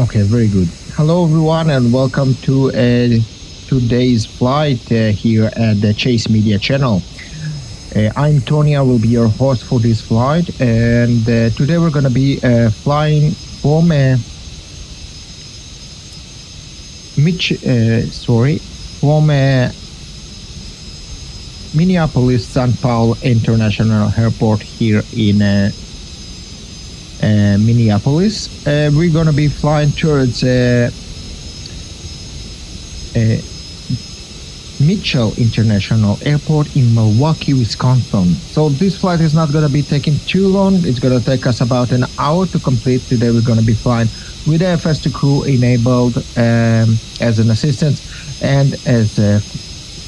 Okay, very good. Hello, everyone, and welcome to today's flight here at the Chase Media channel. I'm Tony. I will be your host for this flight, and today we're going to be flying from Minneapolis-Saint Paul International Airport here in Minneapolis. We're going to be flying towards Mitchell International Airport in Milwaukee, Wisconsin. So this flight is not going to be taking too long. It's going to take us about an hour to complete. Today we're going to be flying with FS2 crew enabled as an assistant, and as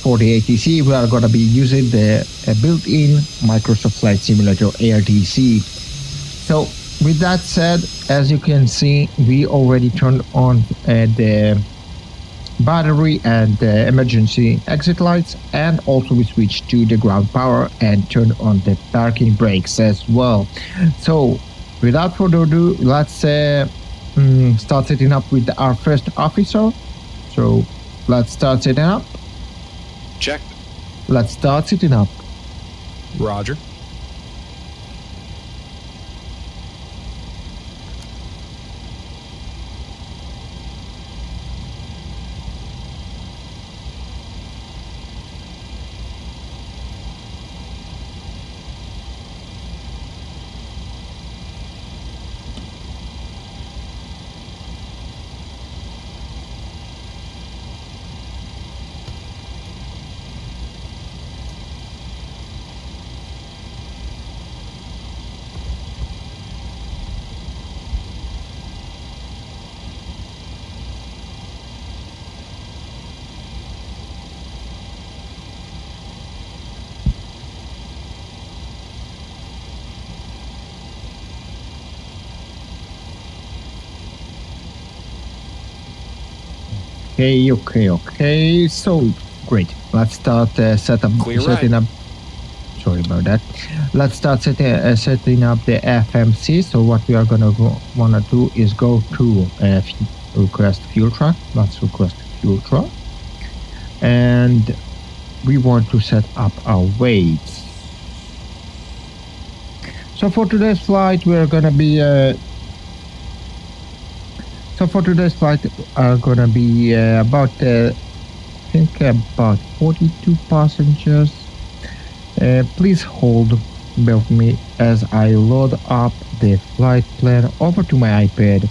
for the ATC we are going to be using the built-in Microsoft Flight Simulator ARTC. So with that said, as you can see, we already turned on the battery and the emergency exit lights, and also we switched to the ground power and turned on the parking brakes as well. So without further ado, let's start setting up with our first officer. So let's start setting up. Check. Let's start setting up. Roger. Okay. So great. Let's start setting up. Sorry about that. Let's start setting up the FMC. So what we are gonna wanna do is go to request fuel truck. Let's request fuel truck, and we want to set up our weights. So for today's flight, we are gonna be. So for today's flight are gonna be about 42 passengers. Please hold with me as I load up the flight plan over to my iPad.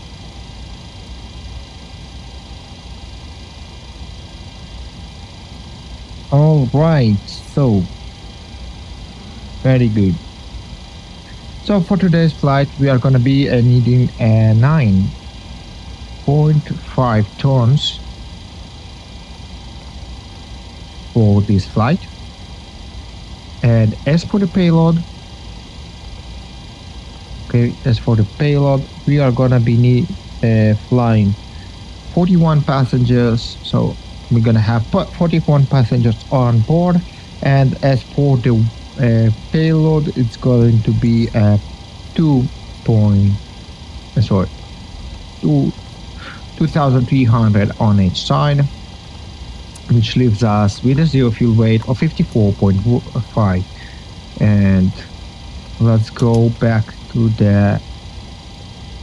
All right, so very good. So for today's flight, we are gonna be needing 9.5 tons for this flight. And as for the payload, we are gonna be flying 41 passengers. So we're gonna have 41 passengers on board. And as for the payload, it's going to be 2,300 on each side, which leaves us with a zero fuel weight of 54.5. And let's go back to the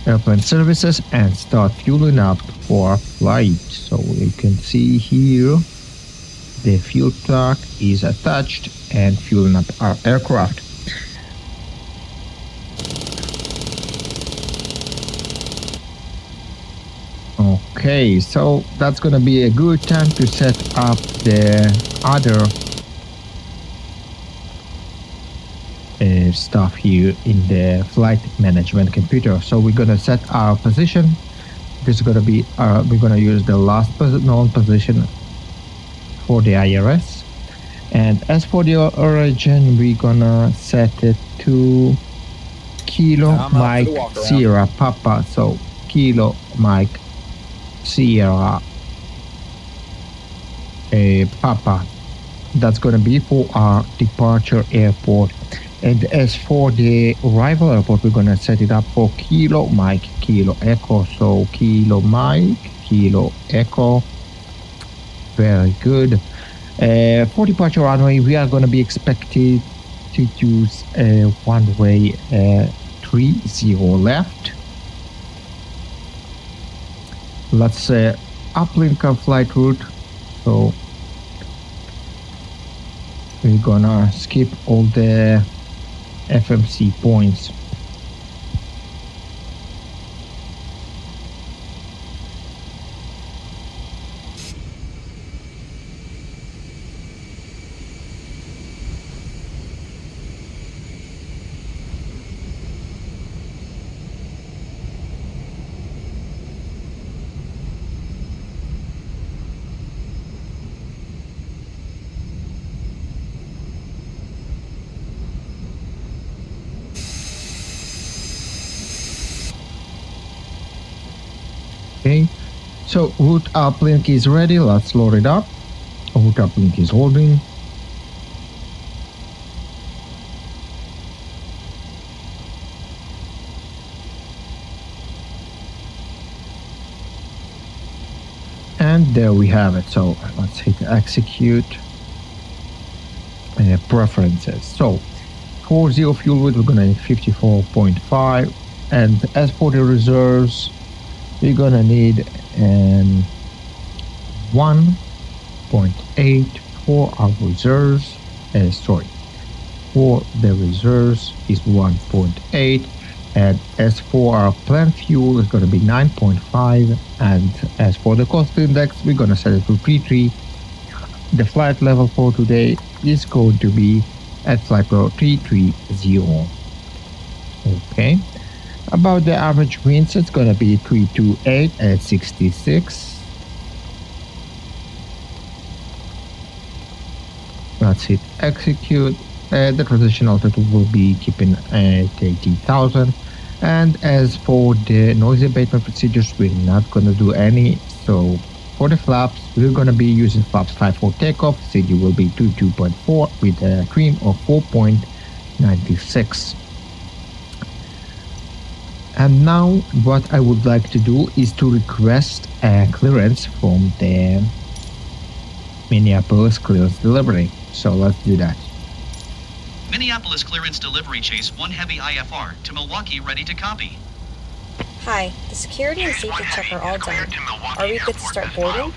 airplane services and start fueling up for our flight. So you can see here the fuel tank is attached and fueling up our aircraft. Okay, so that's gonna be a good time to set up the other stuff here in the flight management computer. So we're gonna set our position. This is gonna be we're gonna use the last known position for the IRS. And as for the origin, we're gonna set it to Kilo Mike Sierra Papa. So Kilo Mike Sierra Papa. That's gonna be for our departure airport. And as for the arrival airport, we're gonna set it up for Kilo Mike, Kilo Echo. So Kilo Mike, Kilo Echo. Very good. For departure runway, we are gonna be expected to use one-way 30 left. Let's uplink our flight route. So we're gonna skip all the FMC points. Okay, so route uplink is ready. Let's load it up. Route uplink is loading. And there we have it. So let's hit execute. Preferences. So for zero fuel weight, we're gonna need 54.5. And as for the reserves, we're gonna need 1.8 for our reserves. For the reserves is 1.8, and as for our planned fuel, it's gonna be 9.5. And as for the cost index, we're gonna set it to 33. The flight level for today is going to be at flight level 330. Okay. About the average winds, it's gonna be 328 at 66. Let's hit execute. The transition altitude will be keeping at 80,000. And as for the noise abatement procedures, we're not gonna do any. So for the flaps, we're gonna be using flaps 5 for takeoff. CD will be 22.4 with a trim of 4.96. And now what I would like to do is to request a clearance from the Minneapolis clearance delivery. So let's do that. Minneapolis clearance delivery Chase 1 Heavy IFR to Milwaukee, ready to copy. Hi, the security and safety check are all done. Are we good to start boarding?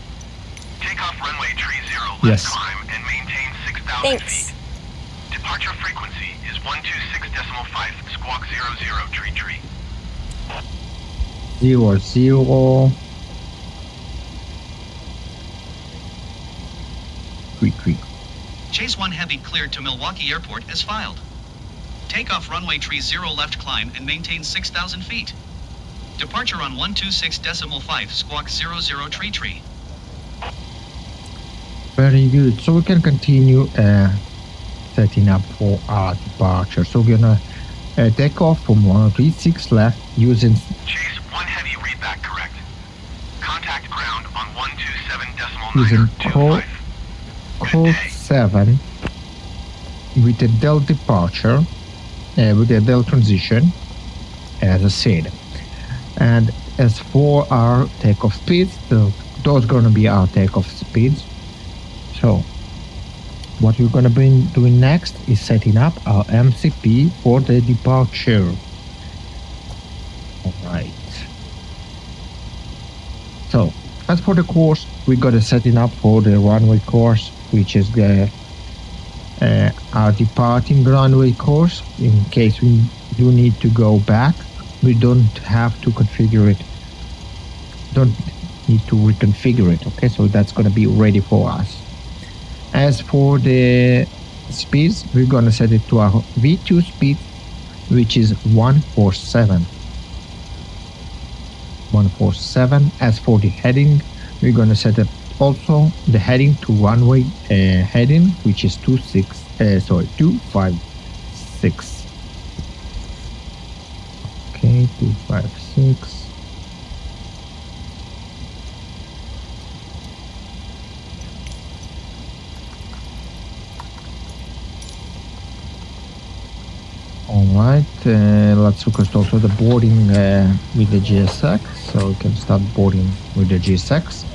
Takeoff runway 30 Yes. left climb and maintain 6,000 Thanks. feet. Departure frequency is 126.5 squawk 00 tree tree. 00 3. Chase 1 Heavy cleared to Milwaukee Airport as filed. Takeoff runway 30 left climb and maintain 6,000 feet. Departure on 126.5 squawk 00 tree tree. Very good. So we can continue setting up for our departure. So we're gonna take off from 136 left using Chase 1 Heavy readback correct. Contact ground on 127.9 using code 25. 7 with a Del departure, with a Del transition, as I said. And as for our takeoff speeds, those gonna be our takeoff speeds. So what we're gonna be doing next is setting up our MCP for the departure. All right. So as for the course, we got to setting up for the runway course, which is the our departing runway course. In case we do need to go back, we don't have to configure it. Don't need to reconfigure it. Okay, so that's going to be ready for us. As for the speeds, we're going to set it to our V2 speed, which is 147. 147. As for the heading, we're going to set up also the heading to runway heading, which is 256. Okay, 256. Alright, let's request also the boarding with the GSX, so we can start boarding with the GSX.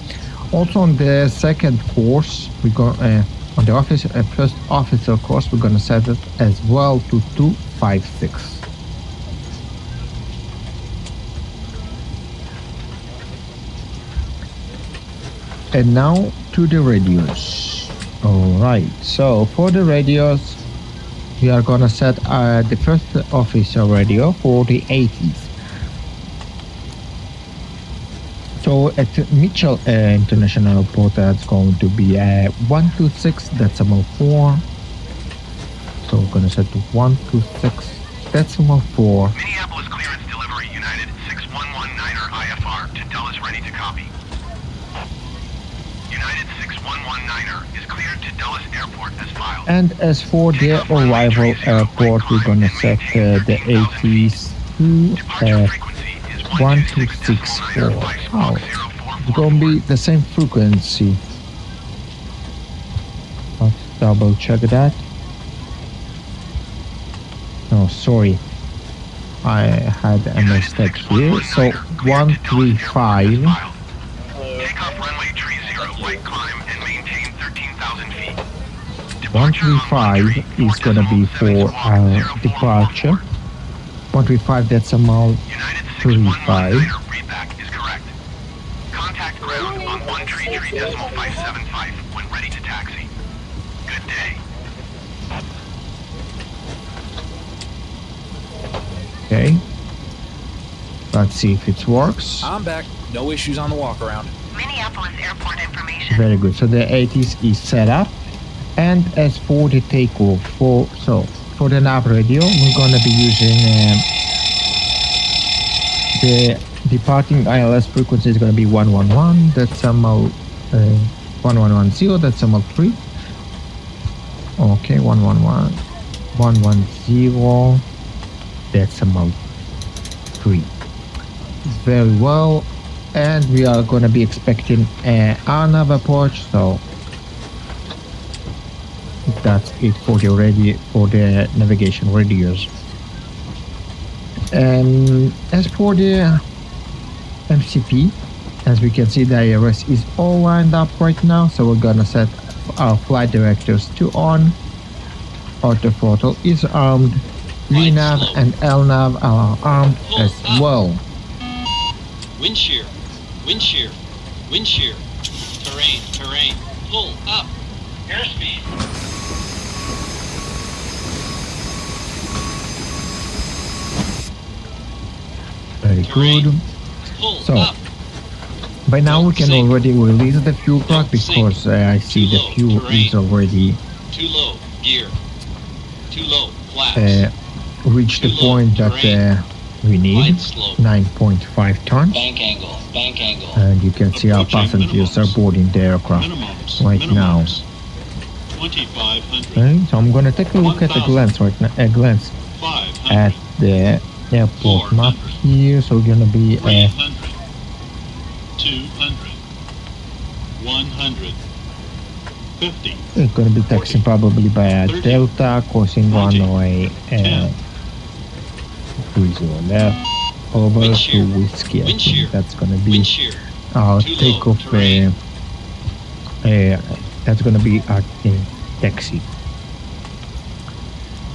Also on the second course, we go on the first officer course, we're gonna set it as well to 256. And now to the radios. Alright, so for the radios, we are gonna set the first officer radio for the 80s. So at Mitchell International Airport, that's going to be 126.4. So we're gonna set to 126.4. Minneapolis clearance delivery United 6119er IFR to Dulles ready to copy. United 6119er is cleared to Dulles Airport as filed. And as for the arrival airport, we're gonna set the 80s to 1264. Oh, it's gonna be the same frequency. Let's double check that. No, sorry, I had a mistake here. So 135. Takeoff runway 30 light climb and maintain 13,000 feet. 135 is gonna be for our departure. 135.35. Readback is correct. Contact ground on 133.575 when ready to taxi. Good day. Okay. Let's see if it works. I'm back. No issues on the walk around. Minneapolis Airport information. Very good. So the 80s is set up. And as for the takeoff, for the nav radio, we're gonna be using the departing ILS frequency is gonna be 111. That's 1110. That's 3. Okay, 111, 110. That's 3. Very well. And we are going to be expecting another approach, so that's it for the navigation radios. As for the MCP, as we can see, the IRS is all lined up right now, so we're gonna set our flight directors to on. Auto throttle is armed. VNAV and LNAV are armed as well. Wind shear, wind shear, wind shear. Terrain, terrain. Pull up. Airspeed. Very good. Pull So, up. by now we can Sink. already release the fuel plug because I see the Too low, fuel terrain. is already Too low. Gear. Too low. Flaps. reached the Too low, point that terrain. we need, Wide slope. 9.5 tons. Bank angle. Bank angle. And you can see our Approaching passengers are minimums. boarding the aircraft Minimums. right now. 2,500. Okay, so I'm gonna take a look at the 1,000. glance right now. A glance 500. at the airport map 400. here. So we're gonna be 300. 200. 100. 50. it's gonna be taxiing probably by a 30, Delta, crossing 20, runway 10. 30 left over Wind to shear. Whiskey. I Wind think shear. that's gonna be Wind shear. our Too low, takeoff. terrain. That's gonna be our taxi.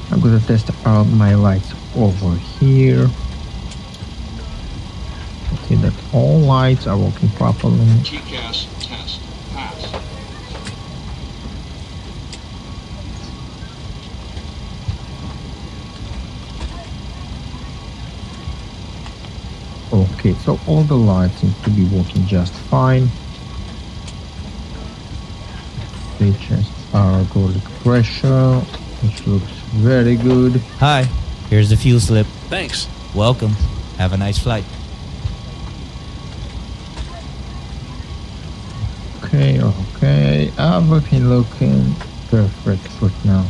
I'm gonna test out my lights over here. See that all lights are working properly. TCAS test. Pass. Okay, so all the lights seem to be working just fine. Switches are good pressure, which looks very good. Hi, here's the fuel slip. Thanks. Welcome. Have a nice flight. Okay, everything looking perfect right now.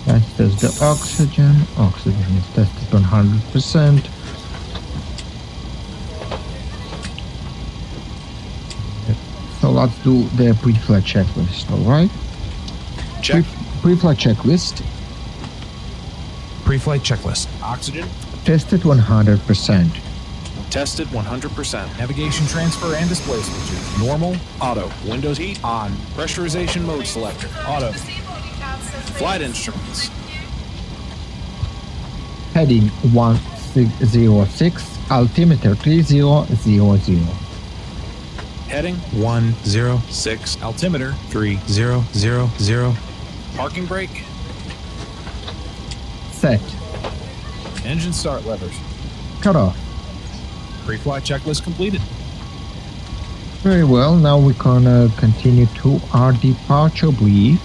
Let's test the oxygen. Oxygen is tested 100%. So let's do the pre-flight checklist, alright? Check. Pre-flight checklist. Pre-flight checklist. Oxygen. Tested 100%. Tested 100%. Navigation transfer and display switches. Normal. Auto. Windows heat. On. Pressurization mode selector. Auto. Flight instruments. Heading 1606. Altimeter 3000. Heading 106. Altimeter 3000. Parking brake. Set. Engine start levers. Cut off. Pre-flight checklist completed. Very well, now we're gonna continue to our departure brief.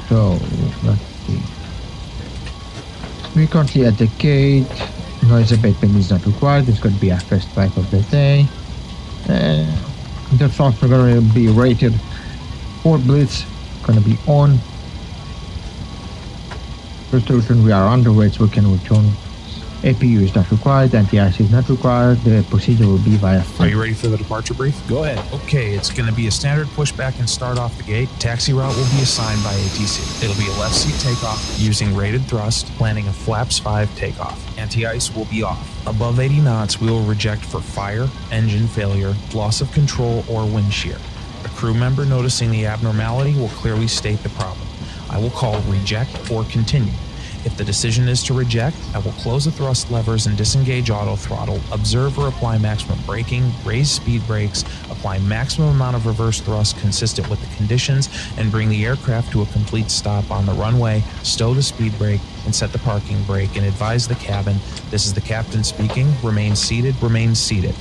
So, let's see. We're currently at the gate. Noise abatement is not required. It's going to be our first flight of the day. The thoughts are going to be rated. Port Blitz going to be on. First return, we are underway, so we can return. APU is not required, anti-ice is not required. The procedure will be via Are you ready for the departure brief? Go ahead. Okay, it's going to be a standard pushback and start off the gate. Taxi route will be assigned by ATC. It'll be a left seat takeoff using rated thrust, planning a flaps 5 takeoff. Anti-ice will be off. Above 80 knots, we will reject for fire, engine failure, loss of control, or wind shear. A crew member noticing the abnormality will clearly state the problem. I will call reject or continue. If the decision is to reject, I will close the thrust levers and disengage auto throttle, observe or apply maximum braking, raise speed brakes, apply maximum amount of reverse thrust consistent with the conditions, and bring the aircraft to a complete stop on the runway, stow the speed brake, and set the parking brake, and advise the cabin, this is the captain speaking, remain seated, remain seated.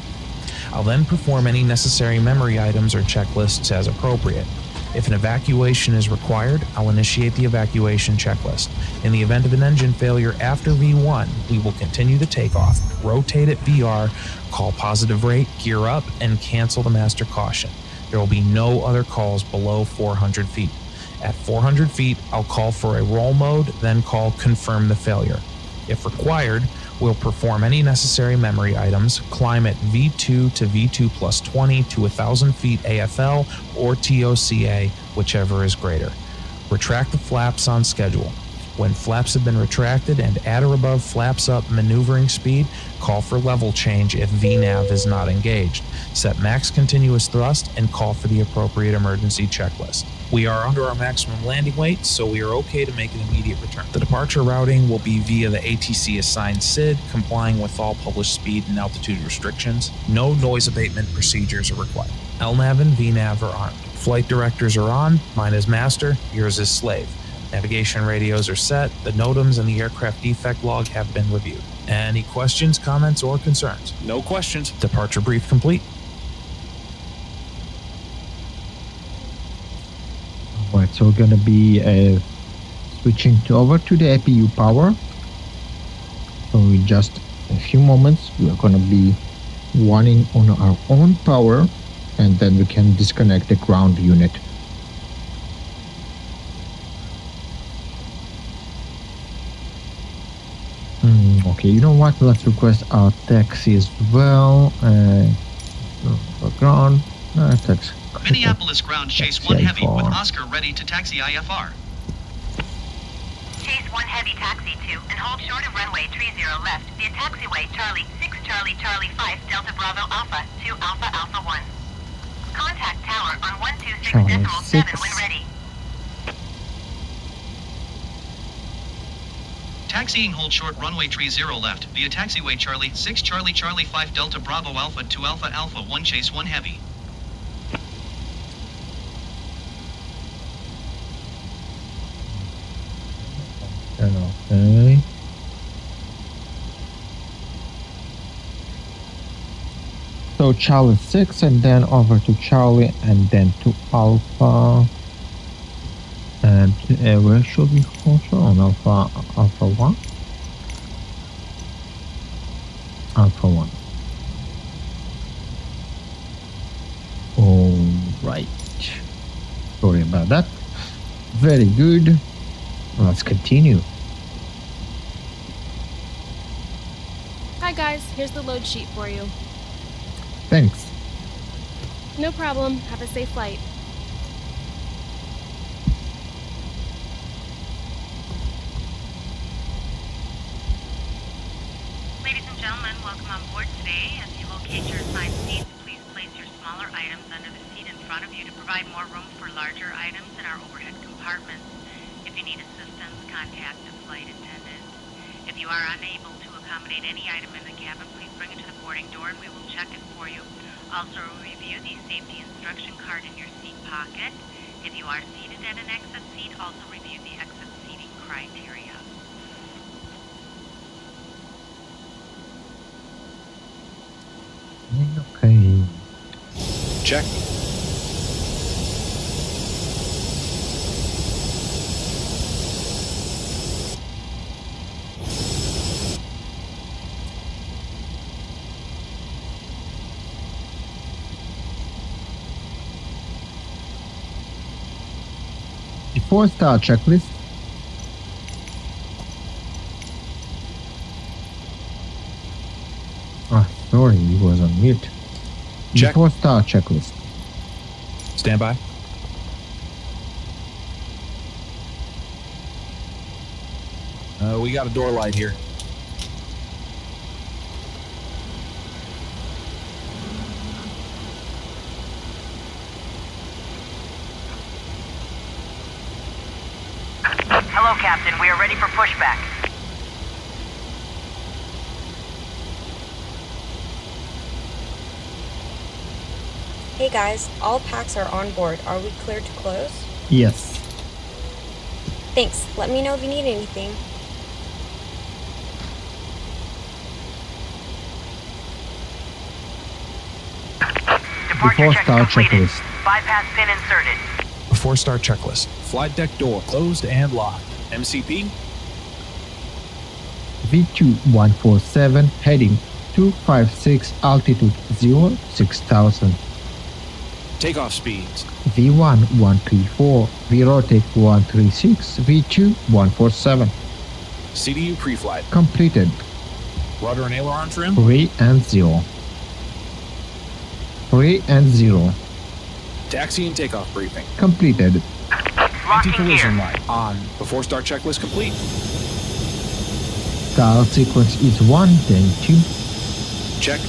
I'll then perform any necessary memory items or checklists as appropriate. If an evacuation is required, I'll initiate the evacuation checklist. In the event of an engine failure after V1, we will continue the takeoff, rotate at VR, call positive rate, gear up, and cancel the master caution. There will be no other calls below 400 feet. At 400 feet, I'll call for a roll mode, then call confirm the failure. If required, we'll perform any necessary memory items, climb at V2 to V2 plus 20 to 1,000 feet AFL or TOCA, whichever is greater. Retract the flaps on schedule. When flaps have been retracted and at or above flaps up maneuvering speed, call for level change if VNAV is not engaged. Set max continuous thrust and call for the appropriate emergency checklist. We are under our maximum landing weight, so we are okay to make an immediate return. The departure routing will be via the ATC assigned SID, complying with all published speed and altitude restrictions. No noise abatement procedures are required. LNAV and VNAV are armed. Flight directors are on, mine is master, yours is slave. Navigation radios are set, the NOTAMs and the aircraft defect log have been reviewed. Any questions, comments, or concerns? No questions. Departure brief complete. Alright, so we're going to be switching over to the APU power. So in just a few moments, we are going to be running on our own power, and then we can disconnect the ground unit. Okay, you know what? Let's request our taxi as well. Ground. Taxi. Minneapolis ground chase 1 heavy with Oscar ready to taxi IFR. Chase 1 heavy taxi 2 and hold short of runway 30 left via taxiway Charlie 6 Charlie Charlie 5 Delta Bravo Alpha 2 Alpha Alpha 1. Contact tower on 126.7 when ready. Taxiing hold short runway 30 left via taxiway Charlie 6 Charlie Charlie 5 Delta Bravo Alpha 2 Alpha Alpha 1 chase 1 heavy. Okay. So Charlie 6 and then over to Charlie and then to Alpha. And where should we hold on? Alpha 1? Alpha 1. Alright. Sorry about that. Very good. Let's continue. Hi guys, here's the load sheet for you. Thanks. No problem. Have a safe flight. gentlemen, welcome on board today. As you locate your assigned seats, please place your smaller items under the seat in front of you to provide more room for larger items in our overhead compartments. If you need assistance, contact a flight attendant. If you are unable to accommodate any item in the cabin, please bring it to the boarding door and we will check it for you. Also, review the safety instruction card in your seat pocket. If you are seated at an exit seat, also review the exit seating criteria. Okay. Check. Before start checklist. Ah, sorry, he was on mute. Check. Before start checklist. Stand by. We got a door light here. Hello, Captain. We are ready for pushback. Hey guys, all packs are on board. Are we clear to close? Yes. Thanks. Let me know if you need anything. Departure Before check start completed. checklist. Bypass pin inserted. Before start checklist. Flight deck door closed and locked. MCP. V2147 heading 256 altitude 6000. Takeoff speeds. V1134 VROTIC 136 V2147 CDU pre-flight. completed. Rudder and aileron trim. 3 and 0. 3 and 0 Taxi and takeoff briefing. completed. Locking Anti-collision gear. light on. Before start checklist complete. Start sequence is 1 then 2. Check.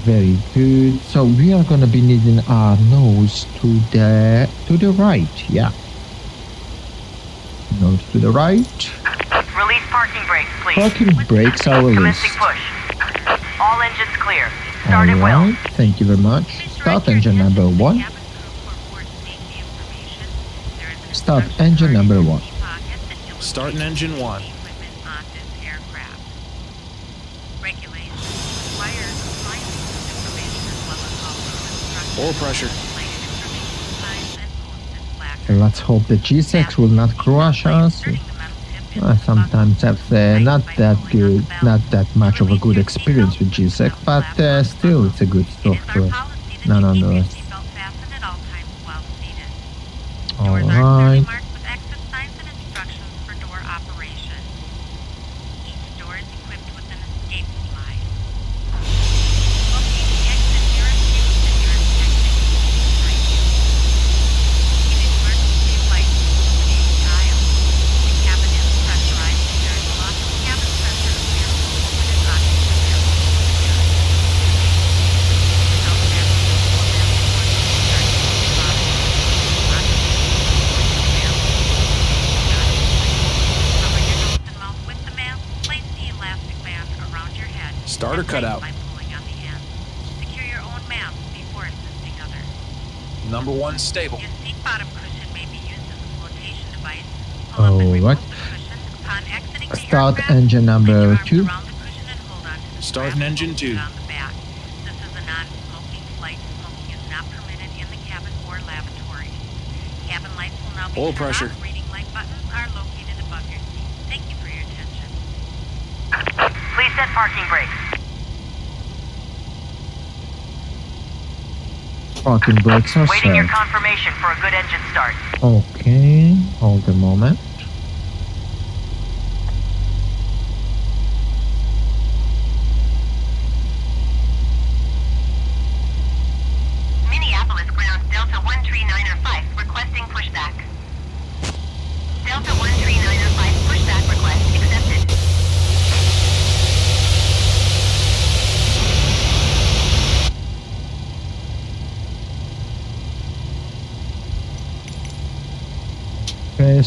Very good. So we are gonna be needing our nose to the right. Yeah. Nose to the right. Release parking brakes, please. Parking brakes are Commencing released. push. All engines clear. Start at will. Alright, thank you very much. Start engine number 1. Start engine number 1. Starting engine 1. Oil pressure. Let's hope the G6 will not crush us. Sometimes have not that good, not that much of a good experience with G6, but still it's a good software nonetheless. Alright. Starter cutout. Secure your own mask before assisting others. Number 1 stable. Your seat bottom cushion may be used as a flotation device. Alright. Start engine number 2. Starting engine 2. This is a non-smoking flight. Smoking is not permitted in the cabin or lavatory. Cabin lights will now be Oil turned pressure. off. Reading light buttons are located above your seat. Thank you for your attention. Please set parking brakes. Parking brakes are Waiting your set. confirmation for a good engine start. Okay, hold a moment. Minneapolis ground Delta 13905 requesting pushback. Delta 13905 pushback request accepted.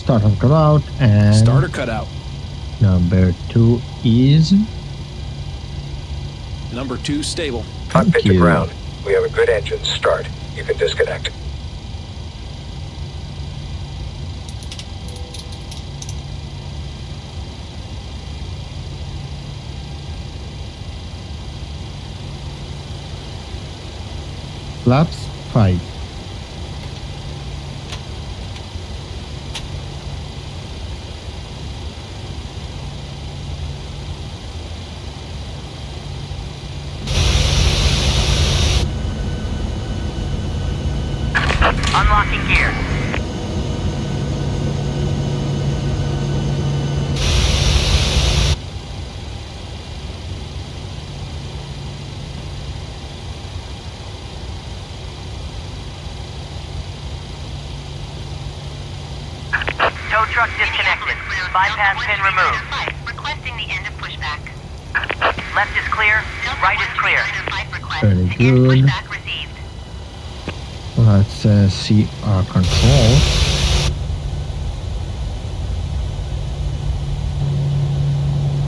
Starter cutout and Starter cutout. number 2 is Number 2 stable. Cockpit to you. ground. We have a good engine. Start. You can disconnect. flaps 5. Unlocking gear. Tow truck disconnected. Bypass pin removed. Requesting the end of pushback. Left is clear. Right is clear. Very good. Pushback received. Let's see our controls.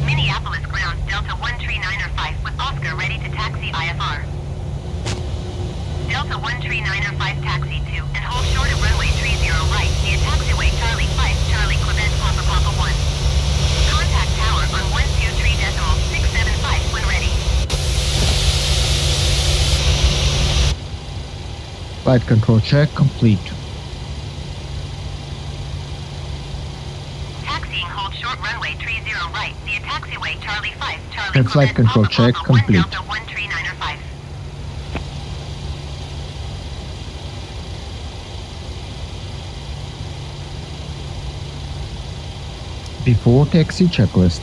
Minneapolis ground Delta 13905 with Oscar ready to taxi IFR. Delta 13905 taxi to and hold short of runway 30 right via taxiway Charlie 5 Charlie Quebec Papa Papa 1. Contact tower on 123.675 when ready. Flight control check complete. Taxiing hold short runway 30 right via taxiway Charlie 5 Charlie And flight Quebec control Papa check Papa 1 complete. Delta 13905. Before taxi checklist.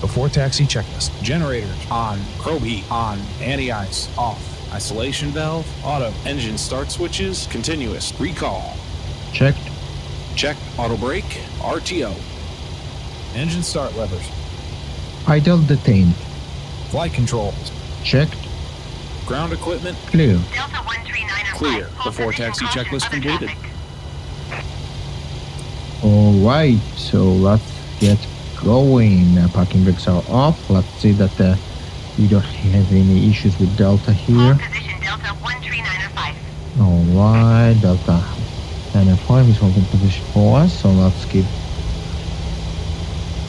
Before taxi checklist. Generators on. Probe heat on. Anti-ice off. Isolation valve auto. Engine start switches continuous. Recall. Checked. Check. Auto brake. RTO. Engine start levers. Idle detained. Flight controls. Checked. Ground equipment Clear. Delta 13905. clear. Hold Before position taxi caution, checklist other completed. traffic. Alright, so let's get going. Parking brakes are off. Let's see that we don't have any issues with Delta here. Hold position Delta 13905. Alright, Delta 905 is holding position for us, so let's keep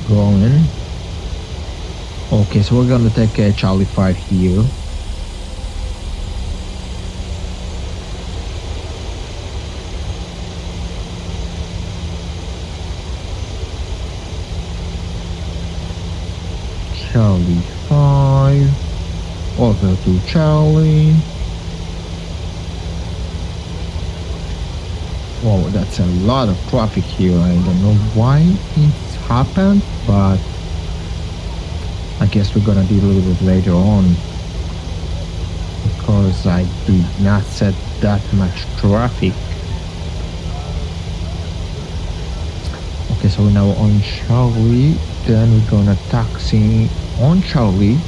going. Okay, so we're gonna take Charlie 5 here. Charlie 5, over to Charlie. Wow, that's a lot of traffic here. I don't know why it's happened, but I guess we're gonna deal with it later on, because I did not set that much traffic. Okay, so we're now on Charlie, then we're gonna taxi on Charlie.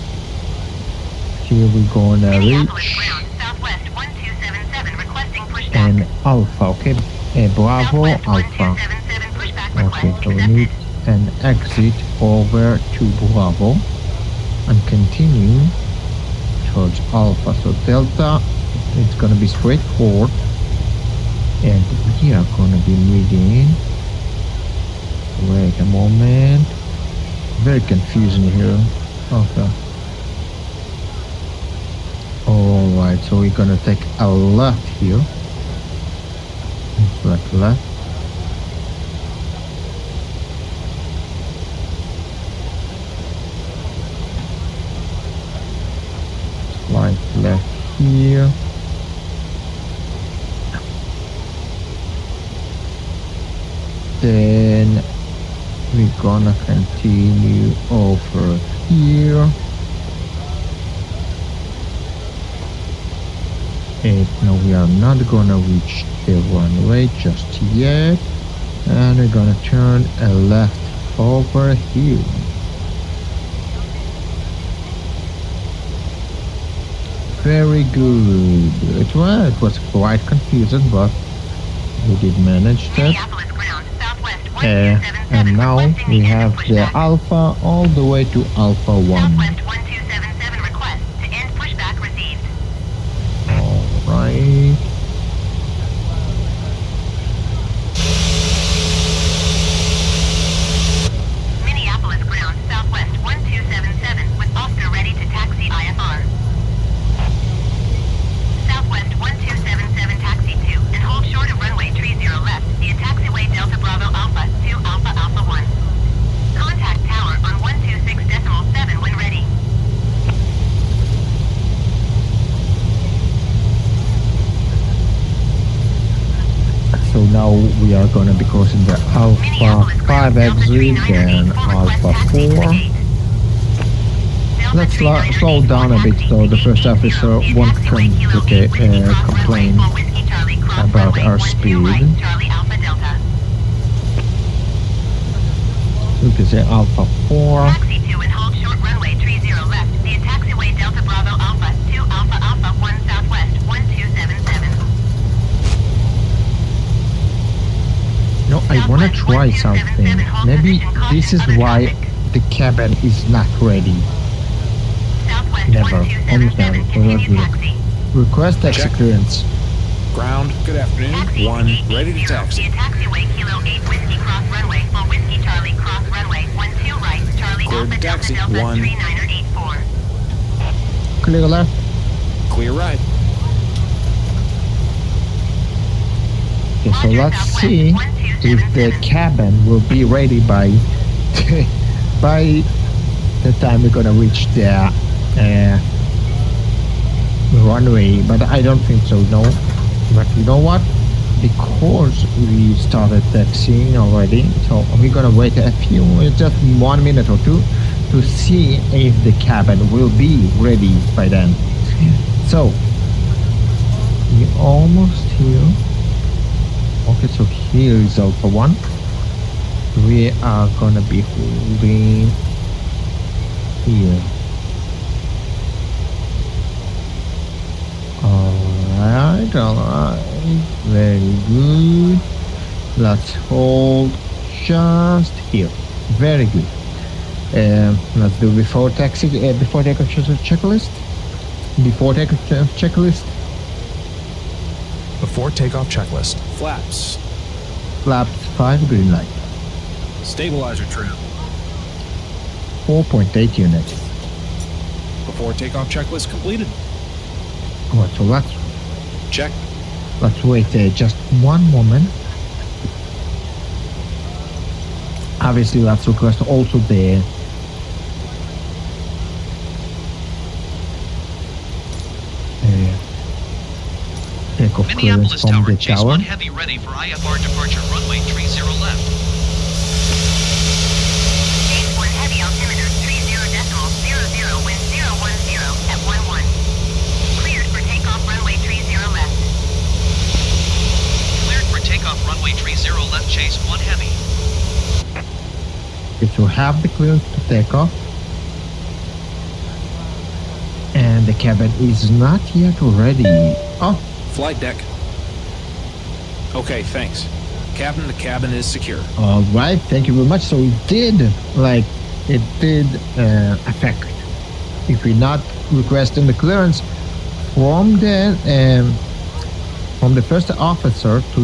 Here we're gonna Minneapolis reach ground Southwest 1277 requesting pushback. an Alpha, okay? A Bravo Southwest Alpha. 1277 pushback Okay, request so we accepted. need an exit over to Bravo and continue towards Alpha. So Delta, it's gonna be straightforward, and we are gonna be needing. Wait a moment. Very confusing here. Okay. Alright, so we're gonna take a left here. Left. Slight left here. Then we're gonna continue over here. And no, we are not gonna reach the runway just yet. And we're gonna turn a left over here. Very good. It was quite confusing, but We did manage that. Minneapolis ground, southwest And 1277, now requesting we the have end the pushback. Alpha all the way to Alpha 1. Southwest 1277 request to end pushback received. Alright. Minneapolis ground, southwest 1277 with Oscar ready to taxi IFR. Southwest 1277 taxi 2 and hold short of runway 30 left via taxiway Delta Bravo Alpha to Alpha Alpha 1. Contact tower on 126.7 when ready. So now we are going to be crossing the Alpha 5 exit, then Alpha 4. Let's slow down a bit so the first officer won't complain about our speed. You can say Alpha 4. Taxi 2 and hold short runway 30 left via taxiway Delta Bravo Alpha to Alpha Alpha 1 southwest 1277. No, I want to try something. Maybe this is why the cabin is not ready. Never. Request exit clearance. Ground, good afternoon. 1, ready to taxi. Taxiway Kilo 8 Whiskey Cross Runway for Whiskey Charlie Cross Runway 12 right Charlie Cleared Alpha taxi. Delta Delta 1. 3984. Clear left. Clear right. Okay, so let's see if the cabin will be ready by by the time we're gonna reach the runway, but I don't think so, no. But you know what? Because we started taxiing already, so we're gonna wait a few, just 1 minute or two, to see if the cabin will be ready by then. So we're almost here. Okay, so here is Alpha 1. We are gonna be holding here. Alright, very good. Let's hold just here. Very good. Let's do before taxi, before takeoff checklist. Before takeoff checklist. Before takeoff checklist. Flaps. Flaps 5, green light. Stabilizer trim. 4.8 units. Before takeoff checklist completed. Alright, so let's Check. Let's wait just 1 moment. Obviously, let's request also the takeoff clearance Minneapolis from Tower, the Chase tower. 1 Heavy ready for IFR departure, runway 30 left. Chase 1 Heavy altimeter 30.00, wind 010 at 11. Cleared for takeoff runway 30 left. Cleared for takeoff, runway 30 left, Chase 1 Heavy. If you have the clearance to take off, and the cabin is not yet ready. Oh, Flight deck. Okay, thanks. Captain, the cabin is secure. all right. Thank you very much. So it did affect. If we're not requesting the clearance from the first officer to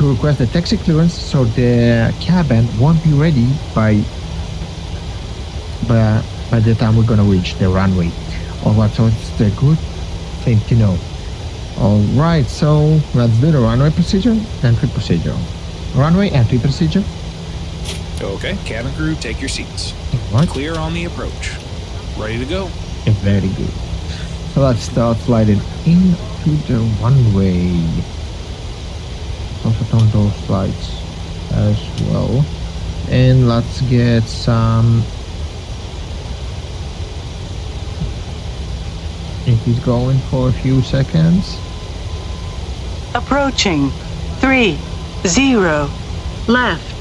request the taxi clearance, so the cabin won't be ready by the time we're gonna reach the runway. Alright, so it's a good thing to know. Alright, so let's do the runway procedure, entry procedure. Runway entry procedure. Okay, cabin crew, take your seats. Right. Clear on the approach. Ready to go. Very good. So let's start sliding into the runway. Also turn those lights as well. And let's get some. It is going for a few seconds. Approaching 30 left.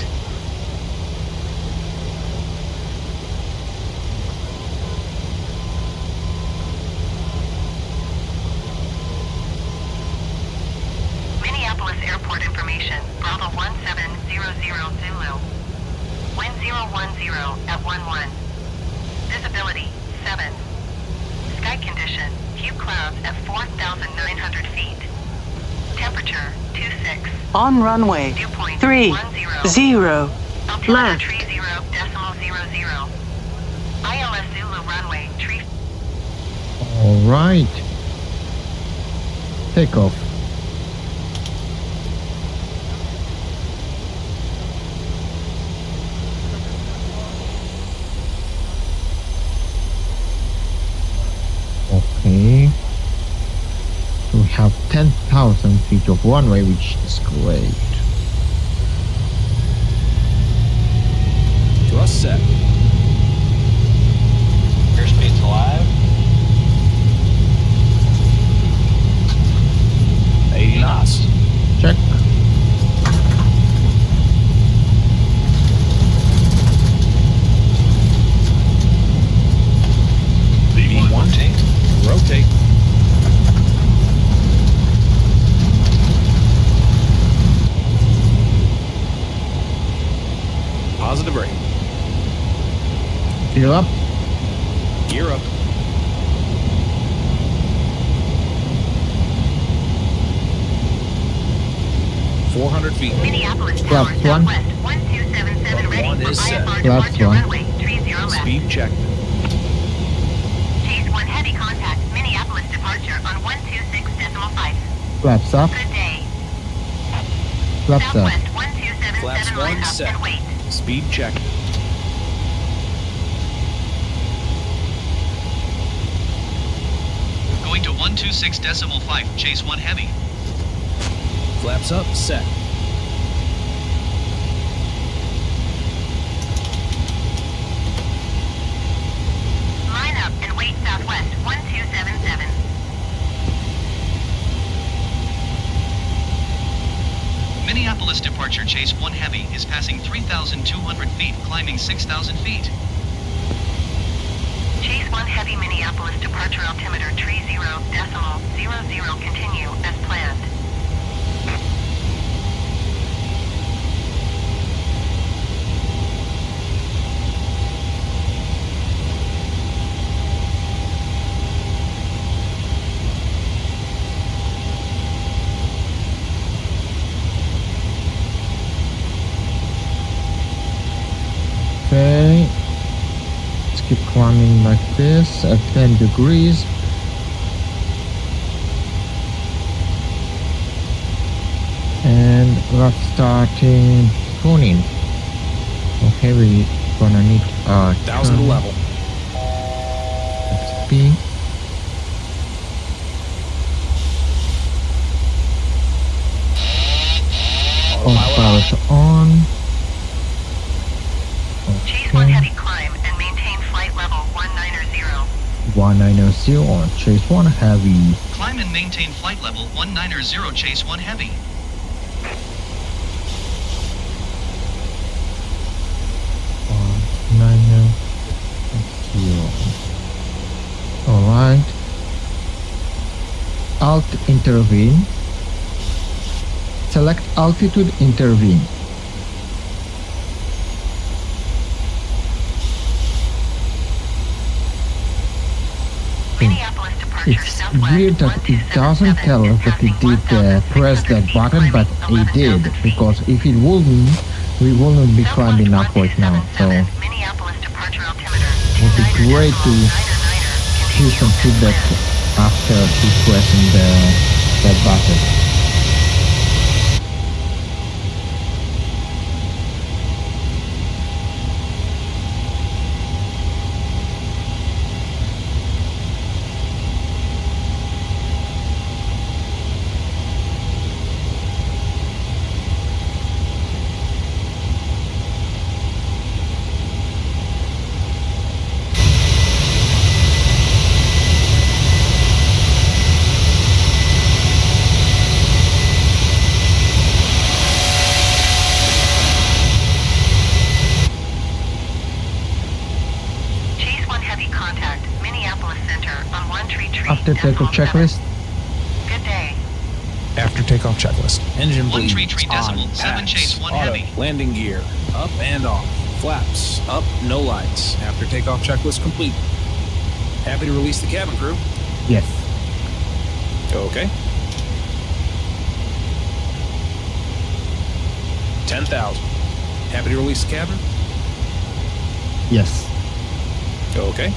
010 at 11. Visibility 7. Sky condition, few clouds at 4,900 feet. Temperature 26. On runway 30 Altimeter left. 30.00. ILS Zulu runway tree. All right. Takeoff. Okay. So we have 10,000 feet of runway, which is great. Thrust set. Airspace alive. 80 knots. Check. BB1. Rotate. Positive rate. Gear up. Gear up. $400 Minneapolis Flap Tower, one. Southwest 1277 ready One for is set. IFR Flap departure one. runway 30 left. Speed check. Chase 1 heavy contact, Minneapolis departure on 126.5. Flaps up. Good day. Flaps up. Southwest 1277 Flaps line one up set. and wait. Speed check. Going to 126.5, chase 1 heavy. Flaps up. Set. Line up and wait Southwest 1277. Minneapolis departure chase 1 heavy is passing 3,200 feet, climbing 6,000 feet. Chase 1 heavy Minneapolis departure altimeter 30.00 continue as planned. Okay. Let's keep climbing like this at 10 degrees. And we're starting tuning. Okay, we're gonna need 1,000 to level. Speed. Autopilot on. Chase 1 heavy climb and maintain flight level 190. 190 on chase 1 heavy. Climb and maintain flight level 190, chase 1 heavy. Alright. Alt intervene. Select altitude intervene. Minneapolis departure It's Southwest weird that it doesn't tell us that it did press that button, but it did, because if it wouldn't, we wouldn't be climbing up right now. So it Minneapolis departure altimeter would be great to hear some feedback after he's pressing that button. After takeoff checklist. Good day. After takeoff checklist. Engine bleeds. 133.7 on, chase pass, 1 auto, heavy. landing gear. Up and off. Flaps up, no lights. After takeoff checklist complete. Happy to release the cabin crew? Yes. Okay. 10,000. Happy to release the cabin? Yes. Okay.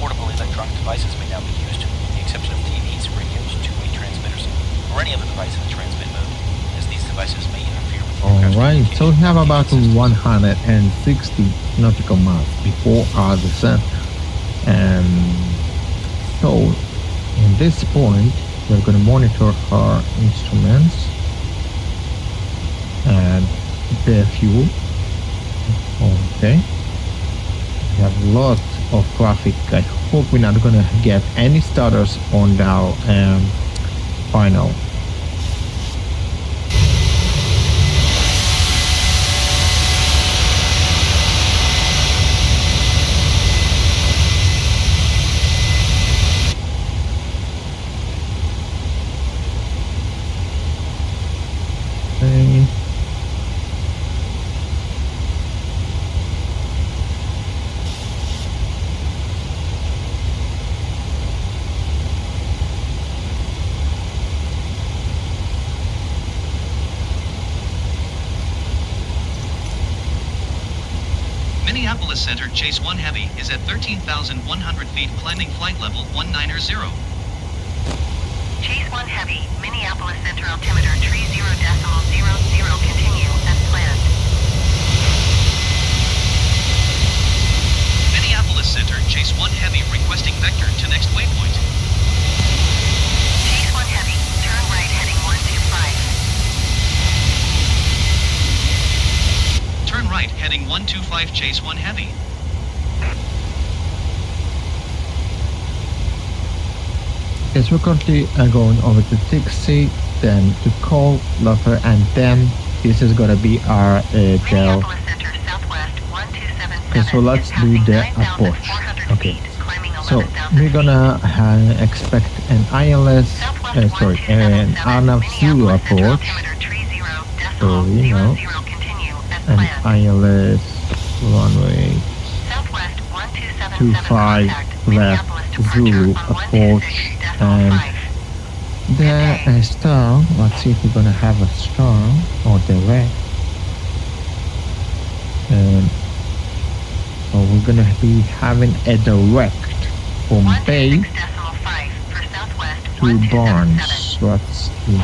Portable electronic devices may now be used, with the exception of TVs, radios, two-way transmitters, or any other device in the transmit mode, as these devices may interfere with the aircraft's Alright, so we have about communications. 160 nautical miles before our descent. So, in this point, we're going to monitor our instruments and the fuel. Okay. We have lots of traffic. I hope we're not going to get any stutters on our final. Okay. Minneapolis Center, Chase 1 Heavy, is at 13,100 feet, climbing flight level 190. Chase 1 Heavy, Minneapolis Center altimeter 30.00, continue as planned. Minneapolis Center, Chase 1 Heavy, requesting vector to next waypoint. Chase 1 Heavy, turn right heading 125. Turn right, heading 125, Chase 1 Heavy. Yes, we're currently going over to Dixie, then to Cole, Lover, and then this is gonna be our tail. Okay, so let's do the approach. Okay, so we're gonna expect an ILS, an Arnav Zulu approach. So we know an ILS runway 25 left Zulu approach. And the star, let's see if we're gonna have a star or direct. So we're gonna be having a direct from Bay to Barnes. Let's see.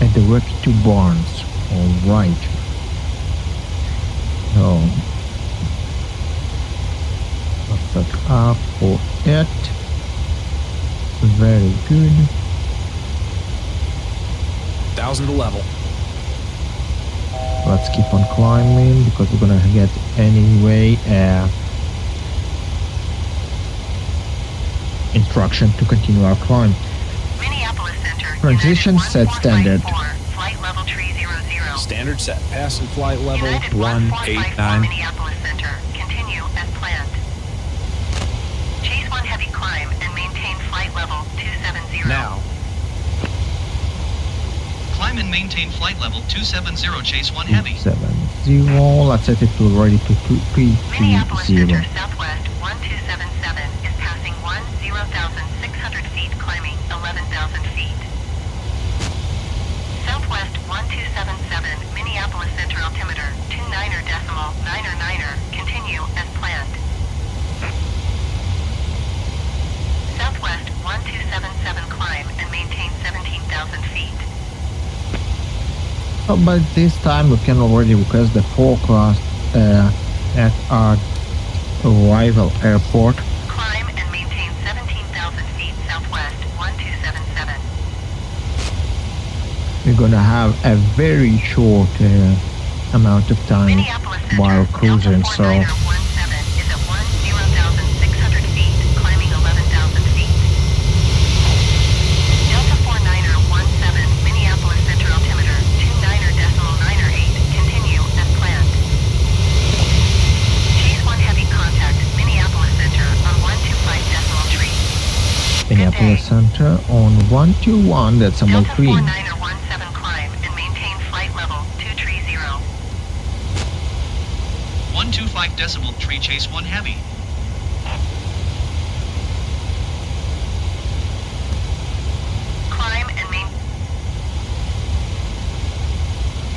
A direct to Barnes. Alright. So let's set up for it. Very good. 1,000 to level. Let's keep on climbing because we're gonna get anyway instruction to continue our climb. Transition set standard. Flight level 300. Standard set. Pass and flight level 189. Minneapolis Center. Continue as planned. Chase 1 Heavy climb and maintain flight level 270. Now. Climb and maintain flight level 270, Chase 1 Heavy. 270. Let's set it to ready to 330. Minneapolis Center Southwest 1277 is passing 10,600 feet, climbing 11,000 feet. Southwest 1277, Minneapolis Center altimeter 29.99, continue as planned. Southwest 1277 climb and maintain 17,000 feet. So by this time we can already request the forecast at our arrival airport. Climb and maintain 17,000 feet southwest 1277. We're gonna have a very short amount of time while cruising, so is at 10,600 feet, climbing 11,000 feet. Delta 49er 17, Minneapolis Center altimeter Center on 121 decimal Delta 3. 49er17 climb and maintain flight level 230. 125 decimal 3 chase 1 heavy. Climb and maintain.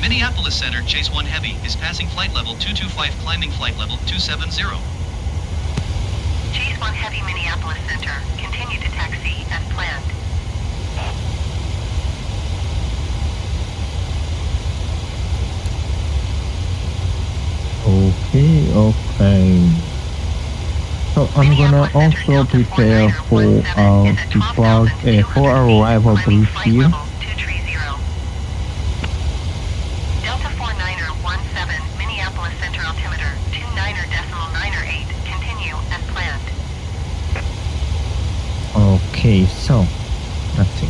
Minneapolis Center chase 1 heavy is passing flight level 225 climbing flight level 270. Chase 1 heavy Minneapolis Center. Continue to taxi as planned. Okay. So I'm gonna also prepare for depart for arrival brief here. Delta 49er17 Minneapolis Center altimeter 29er decimal 9er 8. Continue as planned. Okay, so let's see.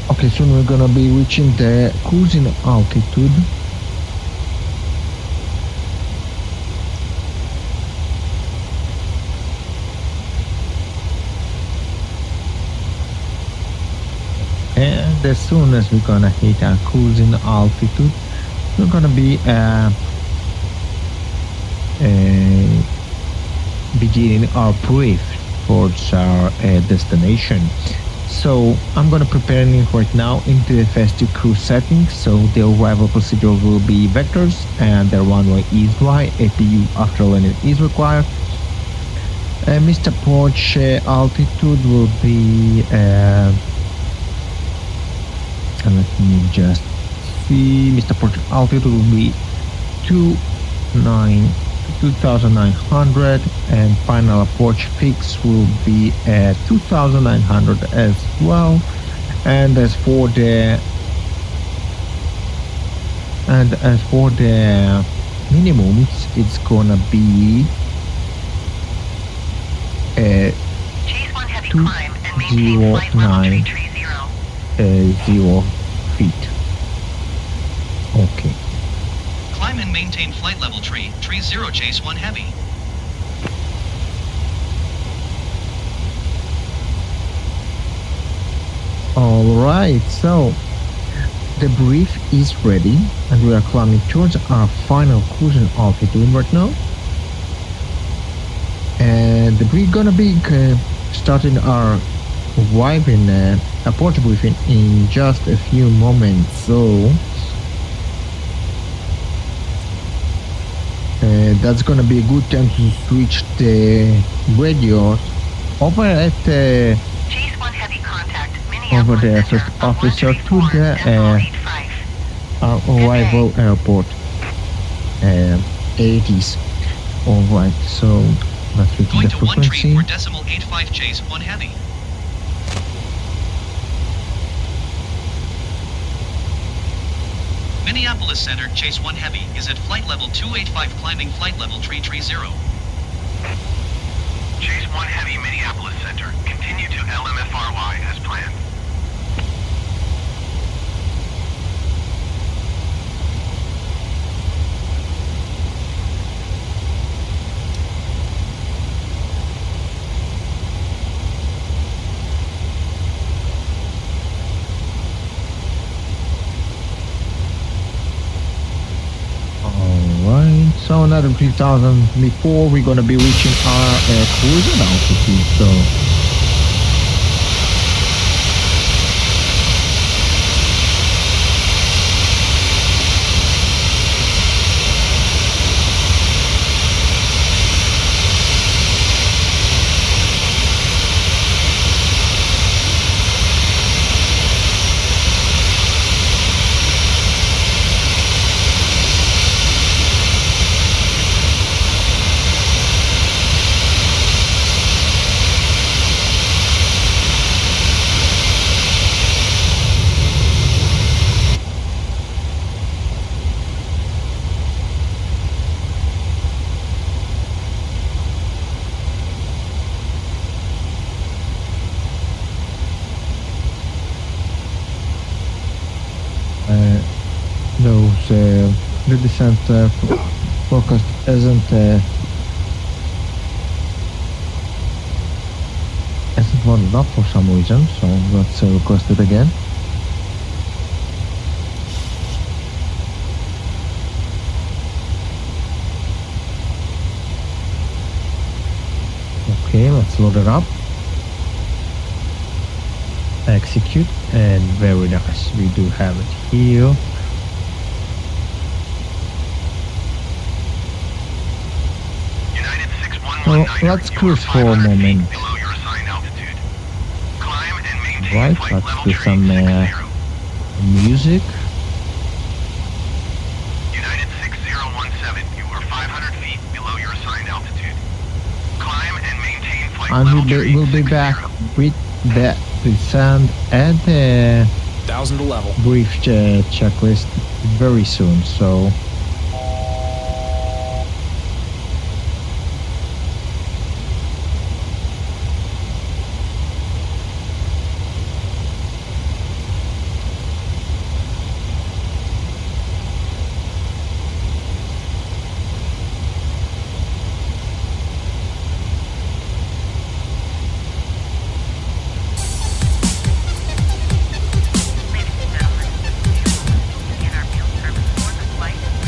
Okay, soon we're gonna be reaching the cruising altitude. And as soon as we're gonna hit our cruising altitude, we're gonna be beginning our brief towards our destination. So I'm gonna prepare me right now into the festive cruise settings. So the arrival procedure will be vectors and the runway is dry. APU after landing is required. Mr. Approach altitude will be and let me just see. Mr. Approach altitude will be 2,900 and final approach fix will be at 2,900 as well. And as for the minimums, it's gonna be Chase 1 heavy climb and maintain flight level 330. 0 feet. Okay. Climb and maintain flight level 330 chase 1 heavy. Alright, so the brief is ready and we are climbing towards our final cruising altitude right now. And we're gonna be starting our arriving approach briefing in just a few moments. So that's gonna be a good time to switch the radios over at Chase 1 heavy contact over the Minneapolis first Center officer to 134 the decimal 85. our arrival airport 80s. Alright, so let's switch Going the to 1 frequency. tree for decimal 85 chase 1 heavy. Minneapolis Center chase 1 heavy is at flight level 285 climbing flight level 330. Chase 1 heavy Minneapolis Center. Continue to LMFRY as planned. Alright, so another 3,000 before we're gonna be reaching our cruising altitude. So the descent forecast isn't loaded up for some reason, so let's request it again. Okay, let's load it up. Execute, and very nice. We do have it here. So let's cruise for a moment. Right, let's do some music. United 6017, you are 500 feet below your assigned altitude. Climb and maintain flight level We'll be back with the descent and the 1,000 to level. brief checklist very soon. So. Ladies and gentlemen, in our meal service for the flight,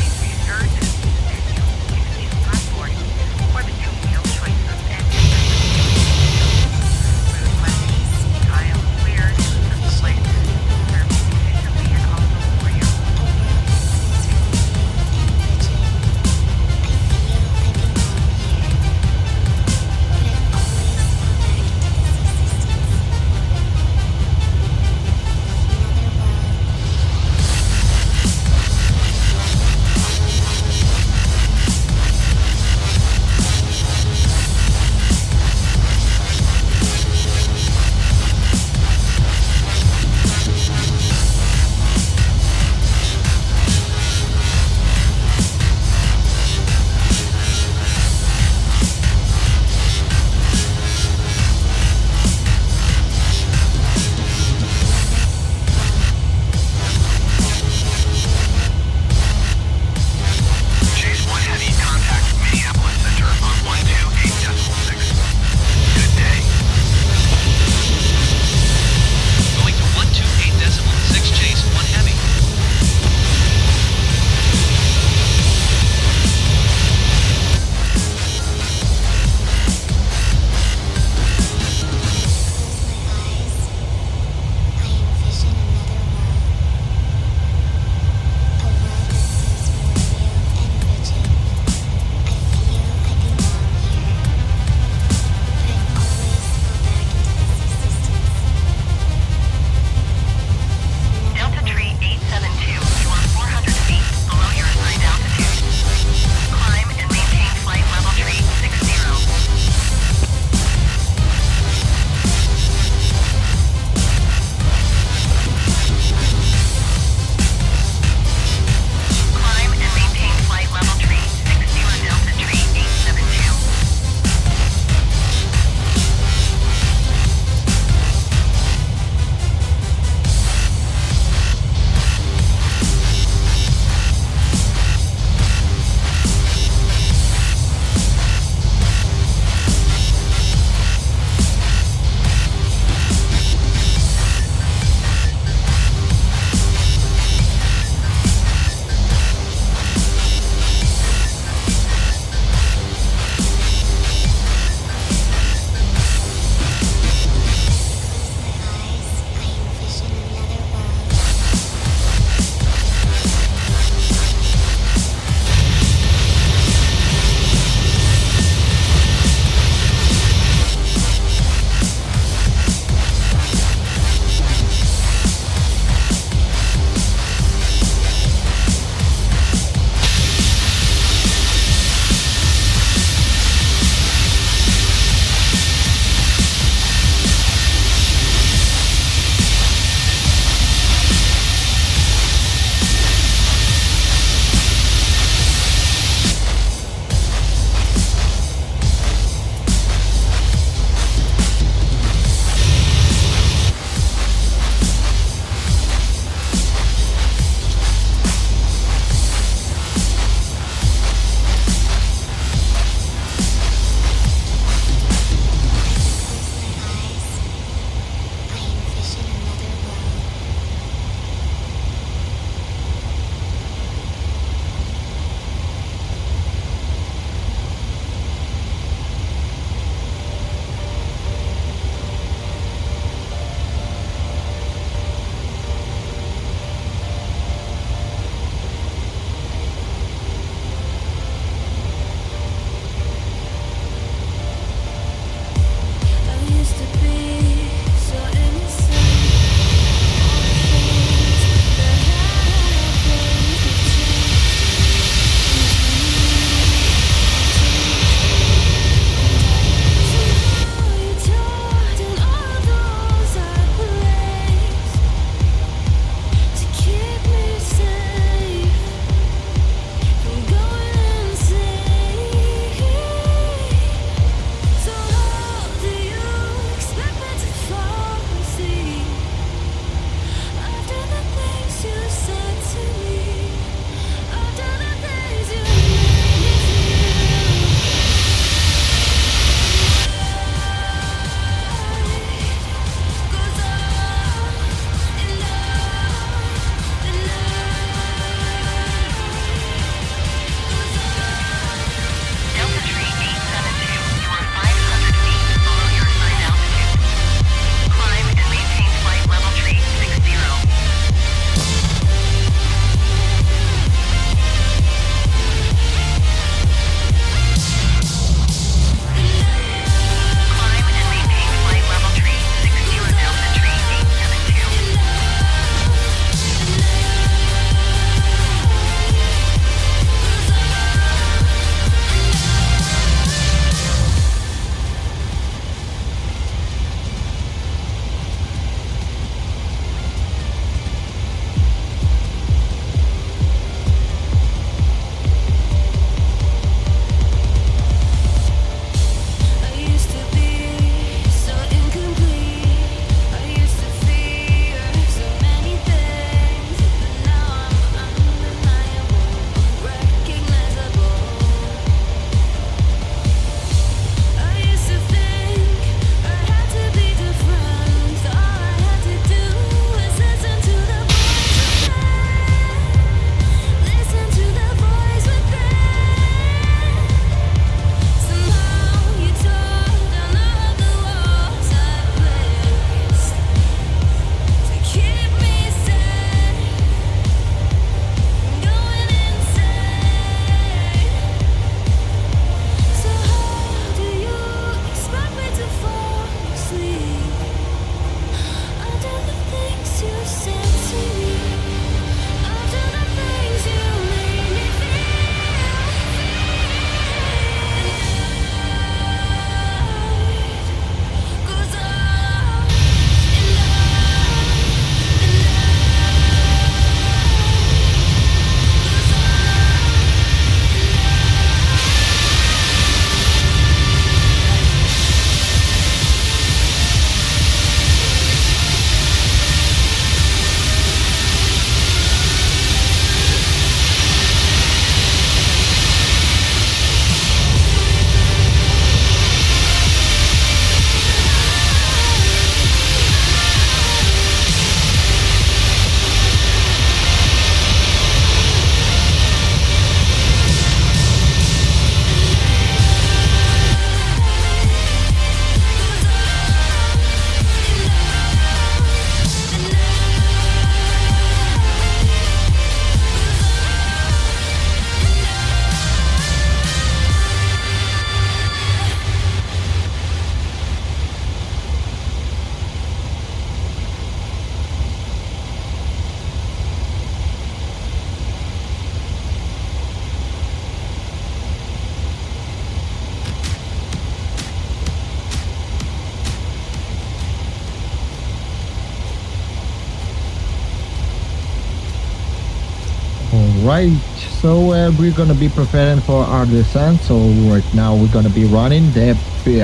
Right, so we're gonna be preparing for our descent. So right now we're gonna be running the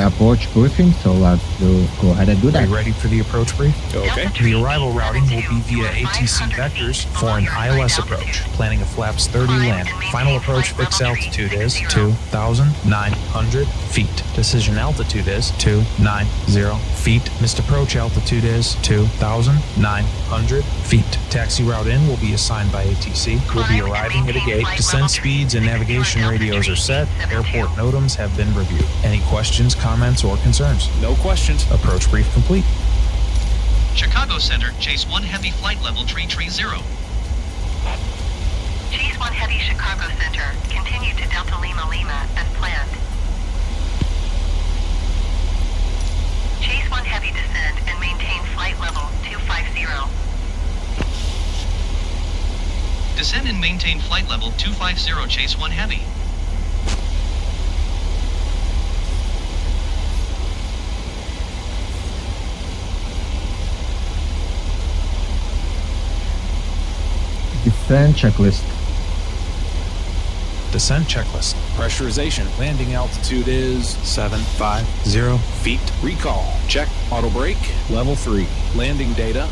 approach briefing. So let's go ahead and do that. Are you ready for the approach brief? Okay. The arrival routing will be via ATC vectors for an ILS approach, planning a flaps 30 land. Final approach fixed altitude is 2,900 feet. Decision altitude is 290 feet. Missed approach altitude is 2,900 feet. Taxi route in will be assigned by ATC. We'll be arriving at a gate. Descent speeds and navigation radios are set. Airport NOTAMs have been reviewed. Any questions, comments, or concerns? No questions. Approach brief complete. Chicago Center, Chase 1 Heavy flight level 330. Chase 1 Heavy Chicago Center. Continue to Delta Lima Lima as planned. Chase 1 Heavy descend and maintain flight level 250. Descend and maintain flight level 250 Chase 1 Heavy. Descent checklist. Descent checklist. Pressurization. Landing altitude is 750 feet. Recall. Check. Auto brake. Level 3. Landing data.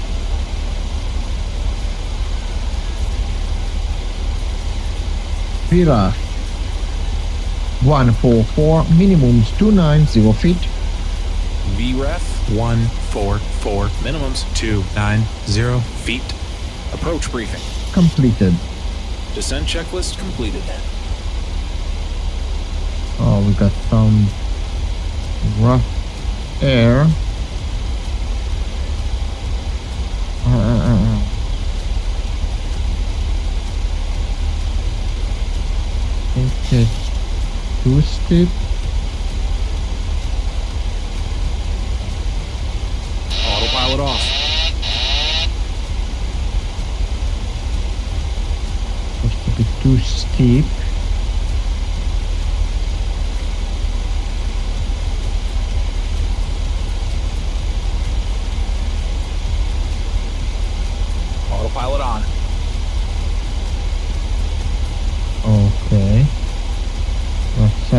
Vira 144, minimums 290 feet. VREF 144. Minimums 290 feet. Approach briefing. Completed. Descent checklist completed. Oh, we got some rough air. Okay, too steep. Autopilot off. Supposed to be too steep. Autopilot on. Okay. Let's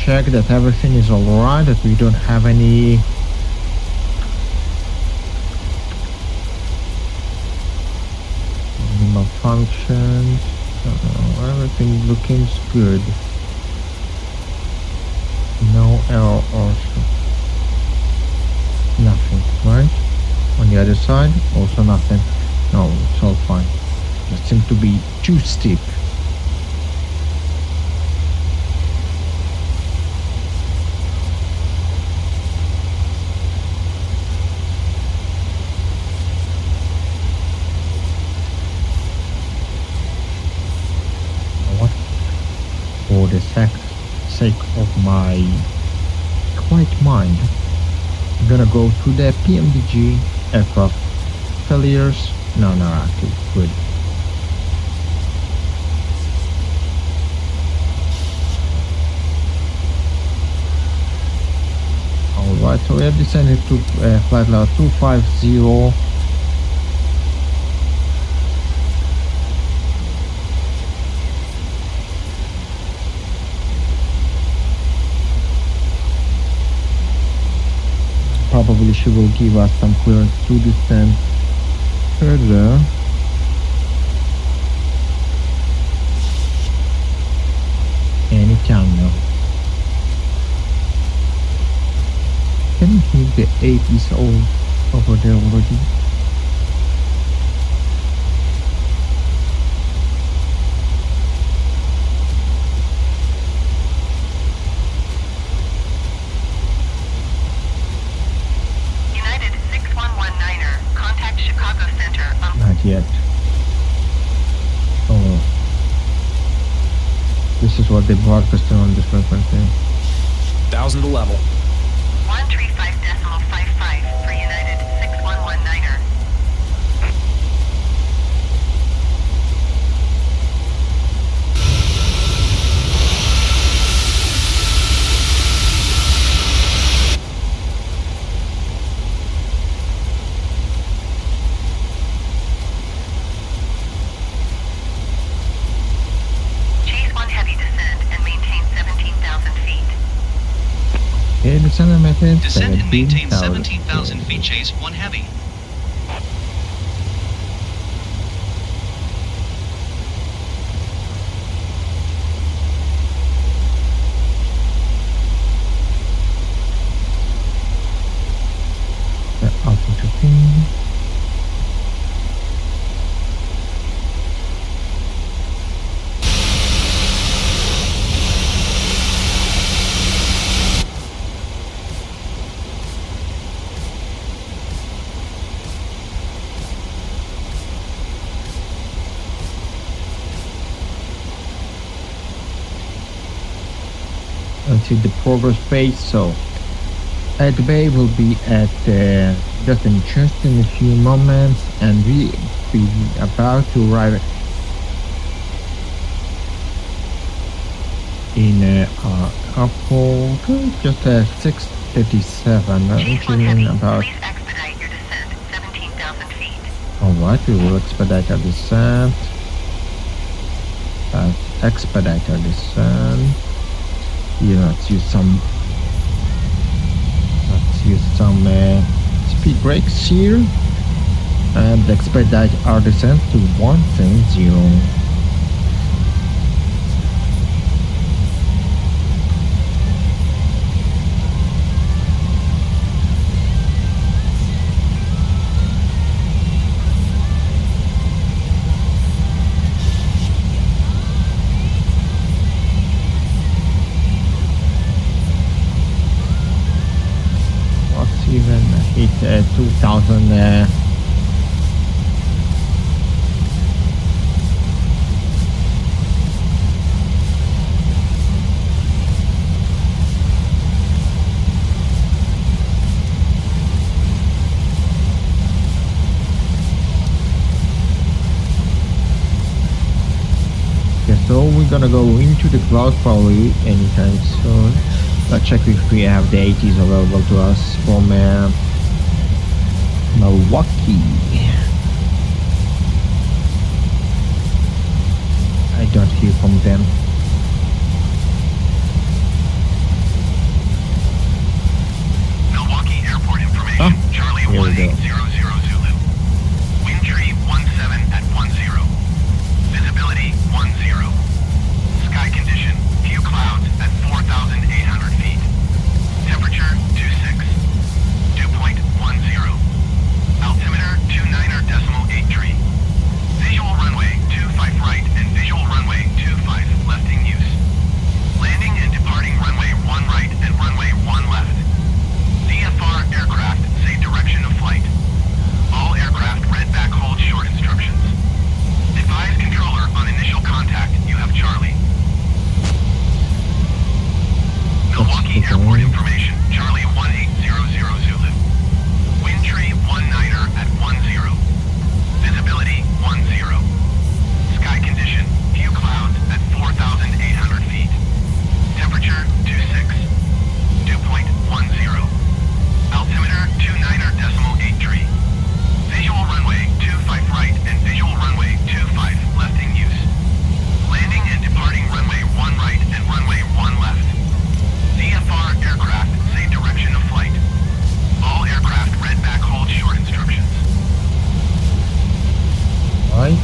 check that everything is alright, that we don't have any malfunctions. Everything looking good. No error or nothing, right? On the other side, also nothing. No, it's all fine. It seems to be too steep. What? For the sake of my quiet mind, I'm gonna go to the PMDG aircraft failures. No, active. Good. Alright, so we have descended to flight level 250. Probably she will give us some clearance to descend further. Anytime now. Can you hear the 80s all over there already? United 6119er, contact Chicago Center on... Not yet. Oh. This is what they broadcasted on this frequency. 1,000 to level. 135.55 for United 6119er. descend and maintain Descend and maintain 17,000 17,000 feet. Chase 1 heavy. Altitude ping. Until the progress phase, so at bay will be at just in a few moments, and we be about to arrive in our airport just at 6:37, which is in about. Please expedite your descent, 17,000 feet. Alright, we will expedite our descent. Expedite our descent. Yeah, let's use some speed brakes here and expedite our descent to 170. Even hit 2,000 Okay, so we're gonna go into the cloud probably anytime soon. Let's check if we have the 80s available to us from Milwaukee. I don't hear from them. Milwaukee Airport information. Charlie 1800 Zulu. Wind tree 17 at 10. Visibility 10. Sky condition. Few clouds at 4,800 feet. Temperature 26. Dew point 10. Altimeter 29.83. Visual runway 25 right and visual runway 25 left in use. Landing and departing runway 1 right and runway 1 left. VFR aircraft say direction of flight. All aircraft read back hold short instructions. Advise controller on initial contact you have Charlie. Milwaukee Airport information. Charlie 1800 Zulu. Wind tree 19er at 10. Visibility 10. Sky condition. Few clouds at 4,800 feet. Temperature 26. Dew point 10. Altimeter 29.83. Visual runway 25 right and visual runway 25 left in use. Landing and departing runway 1 right and runway 1 left. VFR aircraft say direction of flight. All aircraft read back hold short instructions. Right.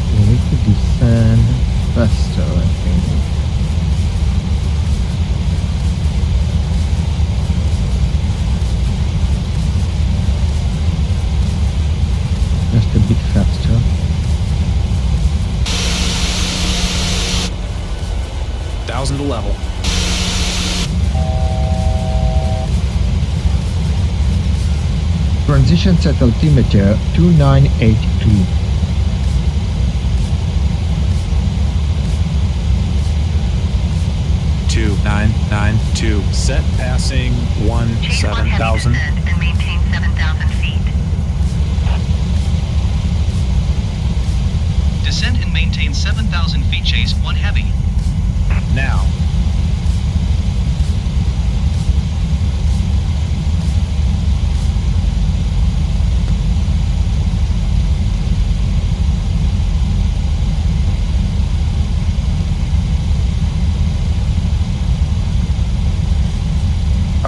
We need to descend faster, I think. Just a bit faster. Thousand to level. Transition set altimeter 2982. 2, 2992. Set passing 17,000. Descend and maintain 7,000 feet. Descend and maintain 7,000 feet. Chase 1 heavy. Now.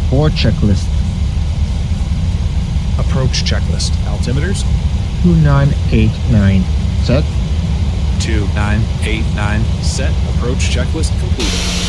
Abort checklist. Approach checklist. Altimeters. 2989. Set. 2989. Set. Approach checklist completed.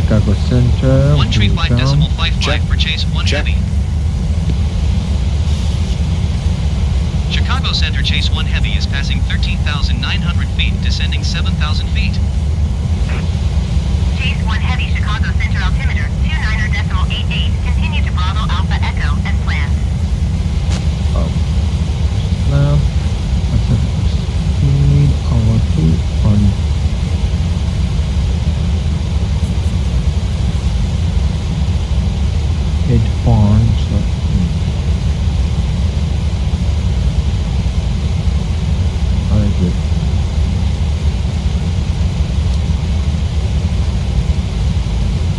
Chicago Center. 135.55 for chase 1 heavy. Chicago Center chase 1 heavy is passing 13,900 feet, descending 7,000 feet. Chase 1 heavy, Chicago Center altimeter 29.88. Continue to Bravo Alpha Echo as planned. Now, speed over 2 8 points. Very good.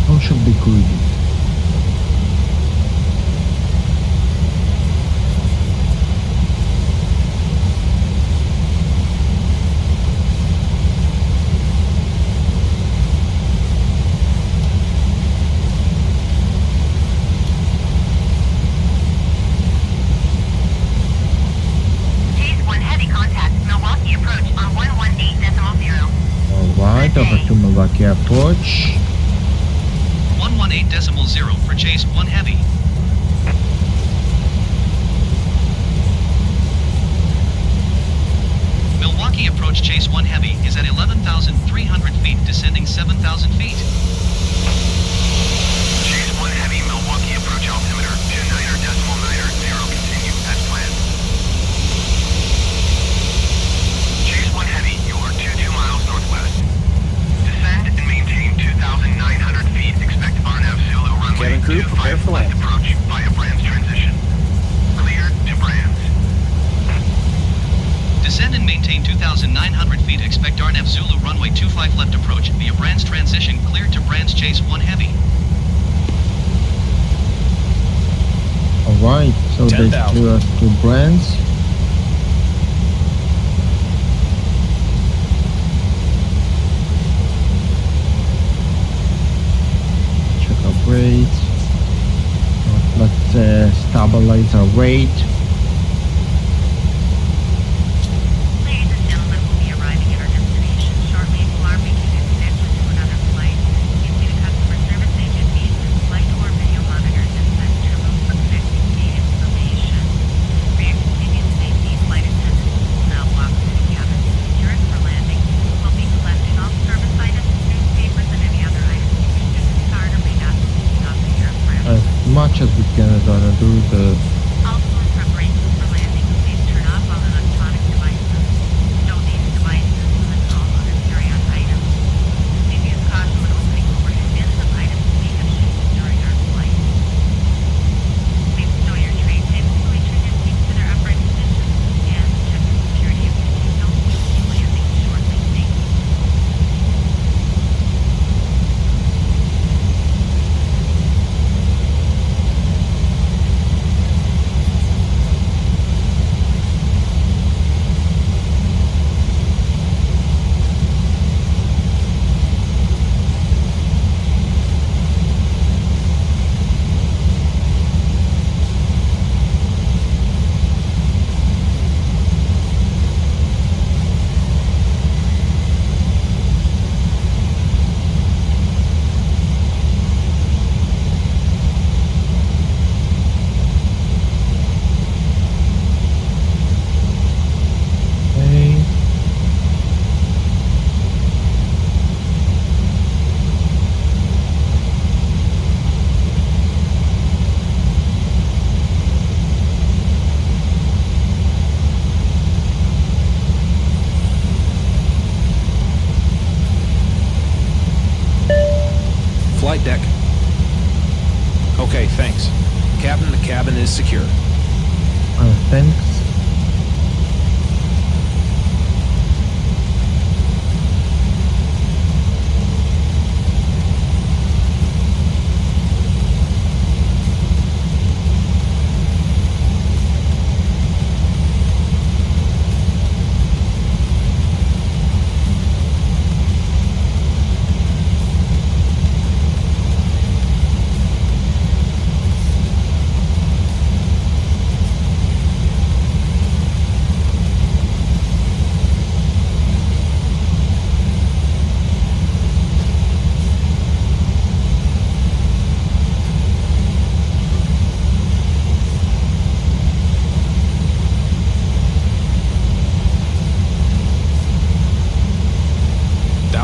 How should be good? Over to Milwaukee approach. 118.0 for chase 1 heavy. Milwaukee approach chase 1 heavy is at 11,300 feet, descending 7,000 feet. Chase 1 heavy, Milwaukee approach altimeter 29.90. Continue as planned. Chase 1 heavy, you're 22 miles northwest. Descend and maintain 2,900 feet. Expect RNAV Zulu runway Cabin crew, prepare for land. Approach via Brands transition. Clear to Brands. Descend and maintain 2,900 feet. Expect RNAV Zulu runway 25 left approach via Brands transition. Cleared to Brands chase 1 heavy. Alright, so 10,000. they clear us to Brands. Rate. Let's stabilize our rate. Ladies and gentlemen, we'll be arriving at our destination shortly. If you are making a connection to another flight, please see the customer service agent in flight or video monitors and set terminals for connecting gate information. For your convenience, safety, flight attendants will now walk through the cabin to secure it for landing. We'll be collecting all service items, newspapers, and any other items you wish to discard or may not be taking off the aircraft. As much as we can, gonna do the Also, in preparation for landing, please turn off all electronic devices. Stow these devices and then all other carry-on items. Please use caution when opening overhead bins of items we may have shipped during our flight. Please stow your tray tables so we turn your seats to their upright positions and check the security of your seatbelt. We'll be landing shortly. Thank you. Thanks. Captain, the cabin is secure. Thanks.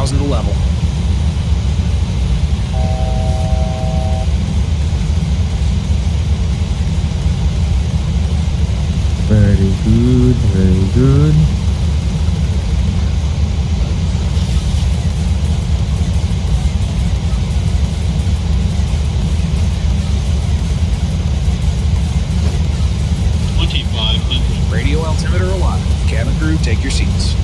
To level. Very good, very good. Radio altimeter alive. Cabin crew, take your seats.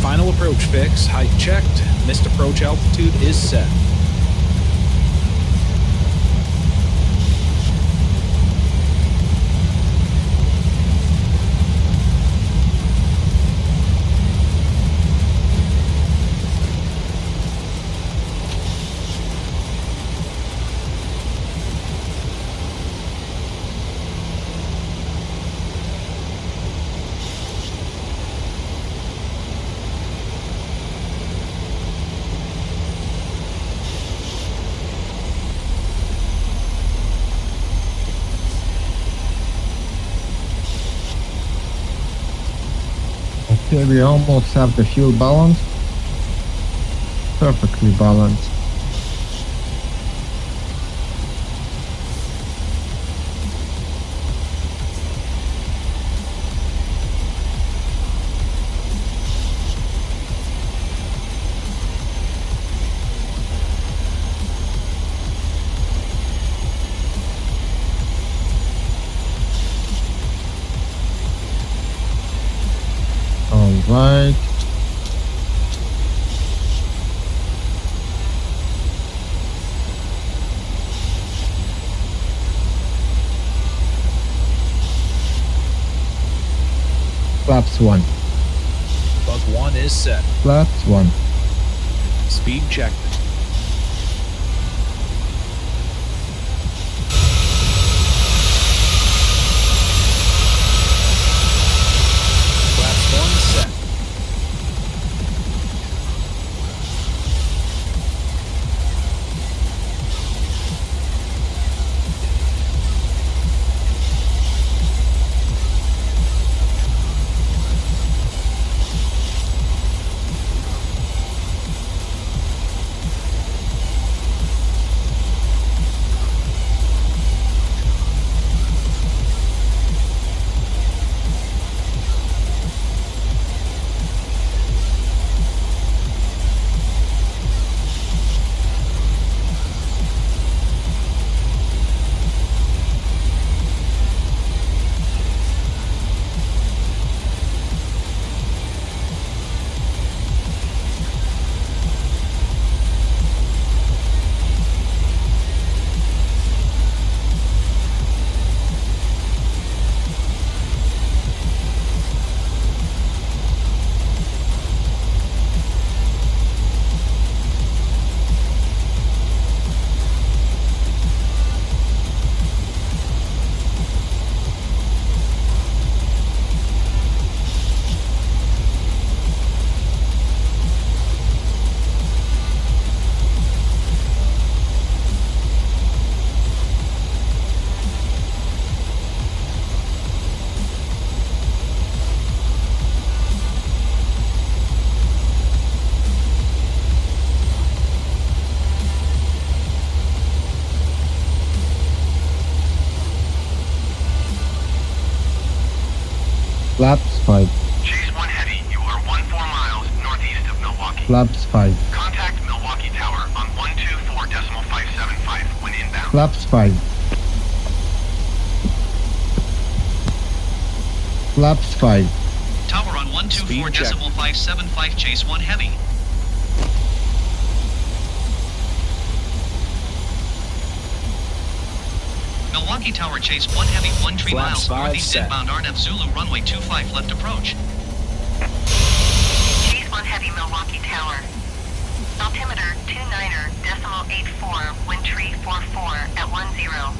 Final approach fix, height checked, missed approach altitude is set. Okay, we almost have the fuel balanced. Perfectly balanced. Right. Flaps 1. Bug 1 is set. Flaps 1. Speed checked. Flaps 1 set. Flaps 5. Chase 1 Heavy, you are 14 miles northeast of Milwaukee. Flaps 5. Contact Milwaukee Tower on 124.575 when inbound. Flaps 5. Flaps 5. Tower on 124.575, Chase 1 Heavy. Milwaukee Tower, Chase 1 Heavy, 13 miles northeast inbound RNF Zulu runway 25 left approach. Chase 1 Heavy, Milwaukee Tower. Altimeter 29.84, wind tree 44 at 10.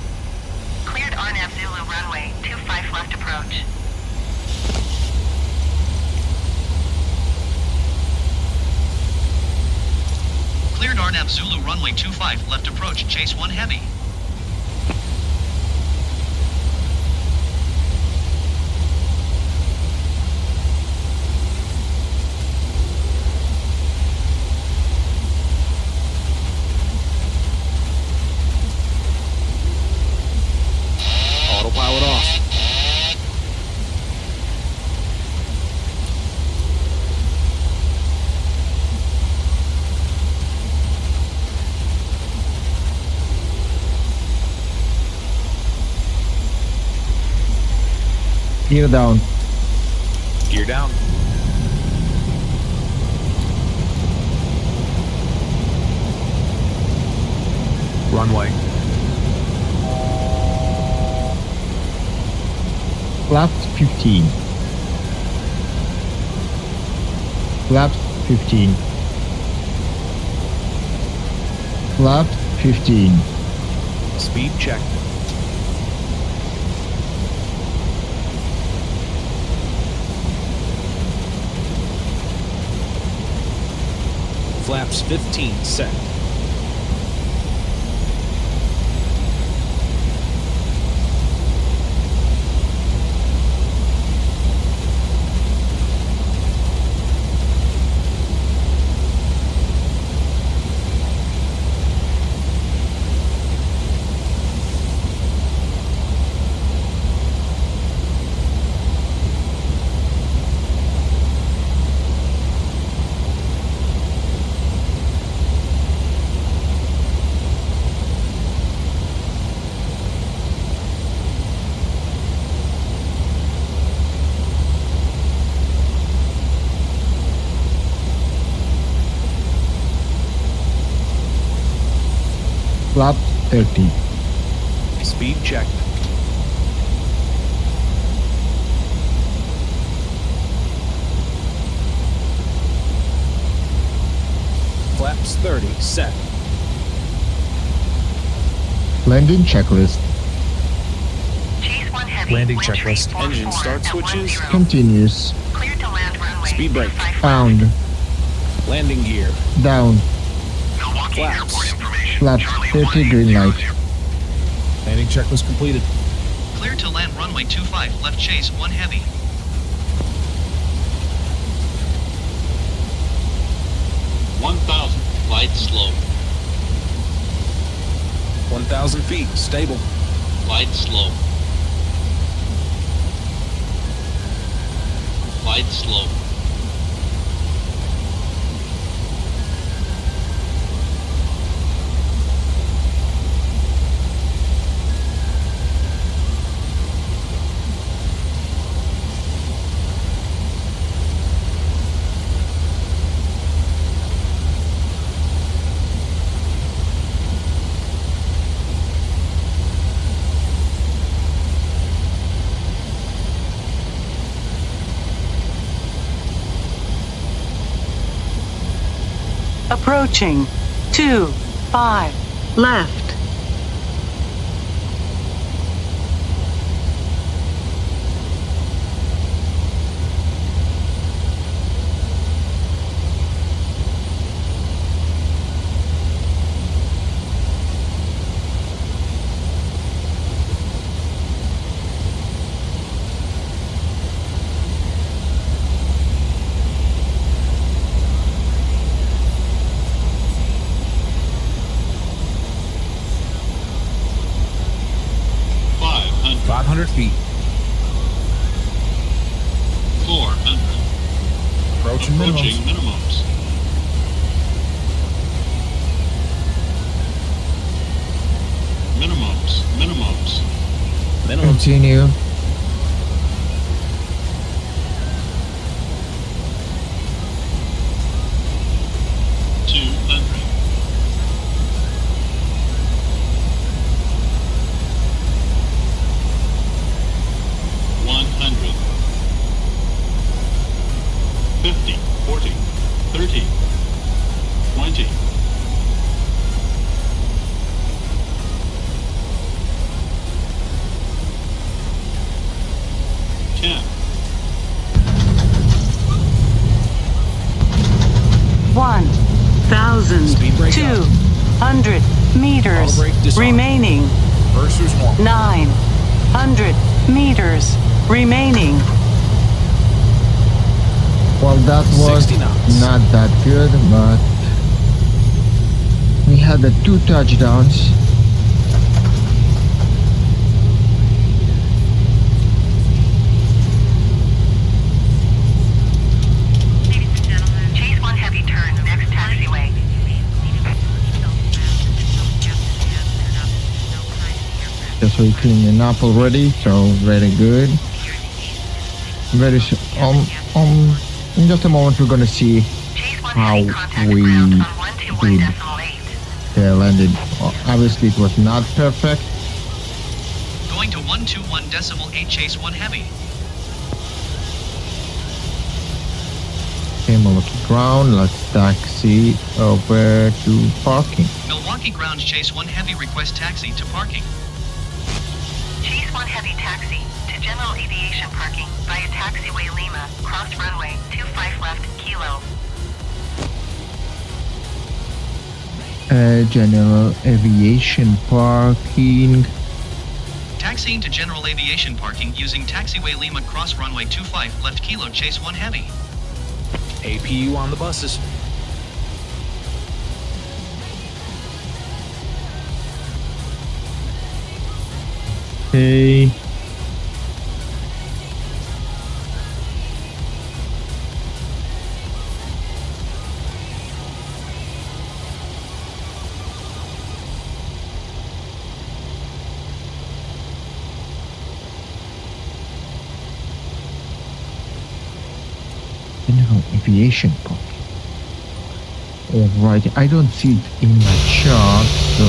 Cleared RNF Zulu runway 25 left approach. Cleared RNF Zulu runway 25 left approach, Chase 1 Heavy. Autopilot off. Gear down. Gear down. Runway. Flaps 15. Flaps 15. Flaps 15. Speed check. Flaps 15 set. Flap 30. Speed check. Flaps 30 set. Landing checklist. Chase 1 Heavy, Landing wind tree checklist. 44 Engine start at switches. 10. Continuous. Cleared to land runway Speed brake. 25 left. Found. Landing gear. Down. Milwaukee Flaps. Airport information. Flaps Charlie 30 green light. 1800. Landing checklist completed. Clear to land runway 25 left, Chase 1 Heavy. Flight slow. 1,000 feet. Stable. Flight slow. Flight slow. Approaching. 25. Left. Feet. Approaching minimums. Minimums. Continue. Speed break 200 meters remaining. Pursues warm. 900 meters remaining. Well, that was 60 knots. not that good, but we had the 2 touchdowns. Chase 1 heavy turn, next taxiway. Just so we cleaning up already, so very good. Very in just a moment we're gonna see how we did the landing. Obviously it was not perfect. Going to 121.8 Chase 1 heavy. Okay, Milwaukee ground. Let's taxi over to parking. Milwaukee ground Chase 1 heavy request taxi to parking. Chase 1 heavy taxi to general aviation parking via taxiway Lima, cross runway 25 left kilo. General aviation parking. Taxiing to general aviation parking using taxiway Lima, cross runway 25 left kilo Chase 1 heavy. APU on the buses. Okay. General aviation parking. Alright, I don't see it in my chart, so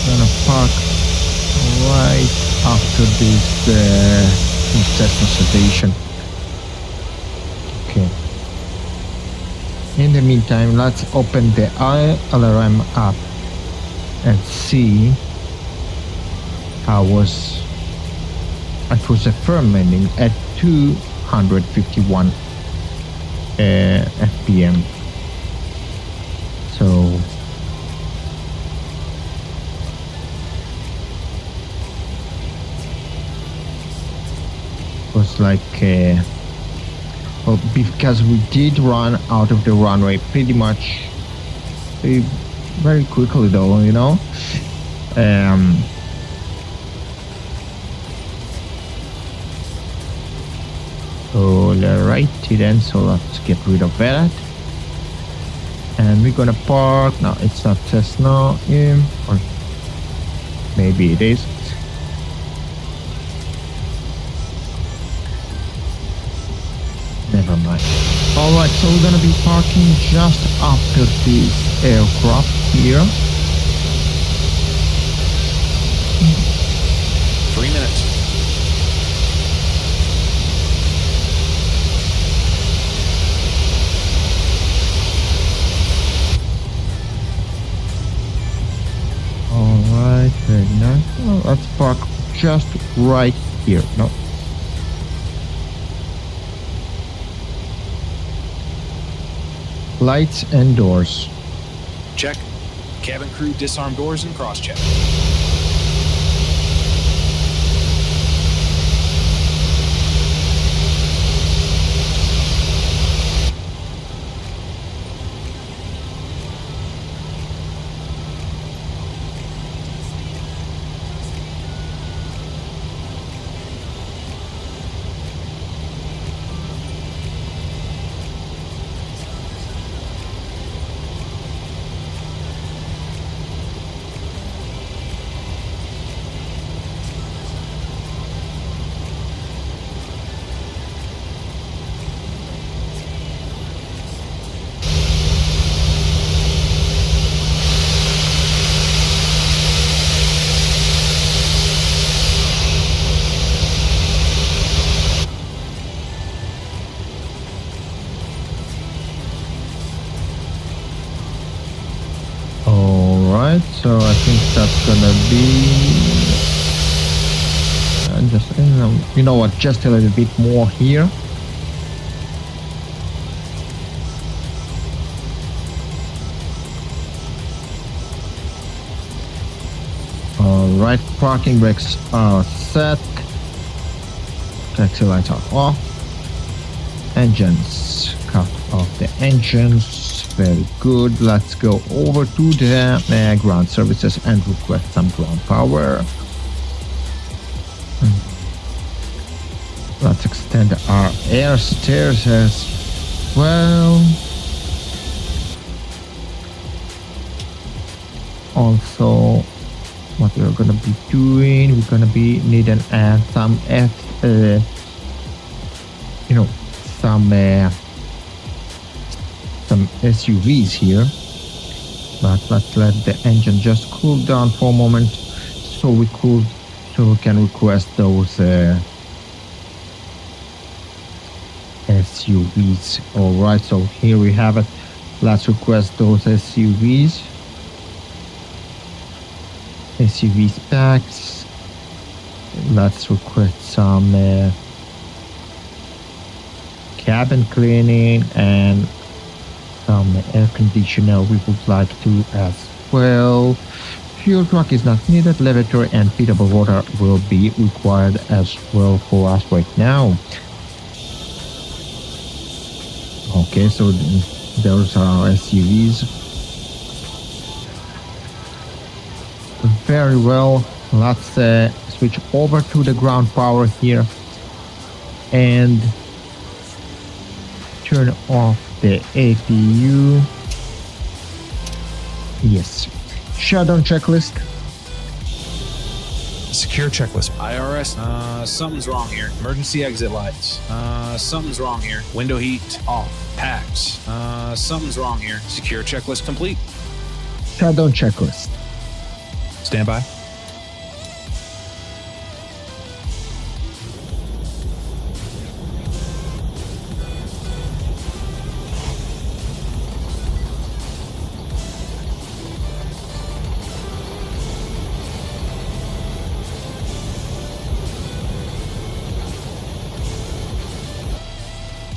gonna park right after this Cessna station. Okay. In the meantime, let's open the ILRM app and see how was it was a firm landing at 251 FPM. So was like well, because we did run out of the runway pretty much very quickly though, you know. Alrighty then, so let's get rid of that. And we're gonna park. No, it's not Cessna, or maybe it is. Never mind. Alright, so we're gonna be parking just after this aircraft here. 3 minutes. Alright, very nice. Well, let's park just right here. No. Lights and doors. Check. Cabin crew disarm doors and cross check. So I think that's gonna be just, you know what, just a little bit more here. Alright, parking brakes are set. Taxi lights are off. Engines, cut off the engines. Very good. Let's go over to the ground services and request some ground power. Let's extend our air stairs as well. Also, what we're gonna be doing, we're gonna be needing some some SUVs here, but let's let the engine just cool down for a moment so we can request those SUVs. All right, so here we have it. Let's request those SUV specs. Let's request some cabin cleaning and some air conditioner we would like to as well. Fuel truck is not needed. Lavatory and feedable water will be required as well for us right now. Okay, so those are our SUVs. Very well. Let's switch over to the ground power here and turn off the APU. Yes. Shutdown checklist. Secure checklist. IRS, something's wrong here. Emergency exit lights. Something's wrong here. Window heat off. Packs. Something's wrong here. Secure checklist complete. Shutdown checklist. Stand by.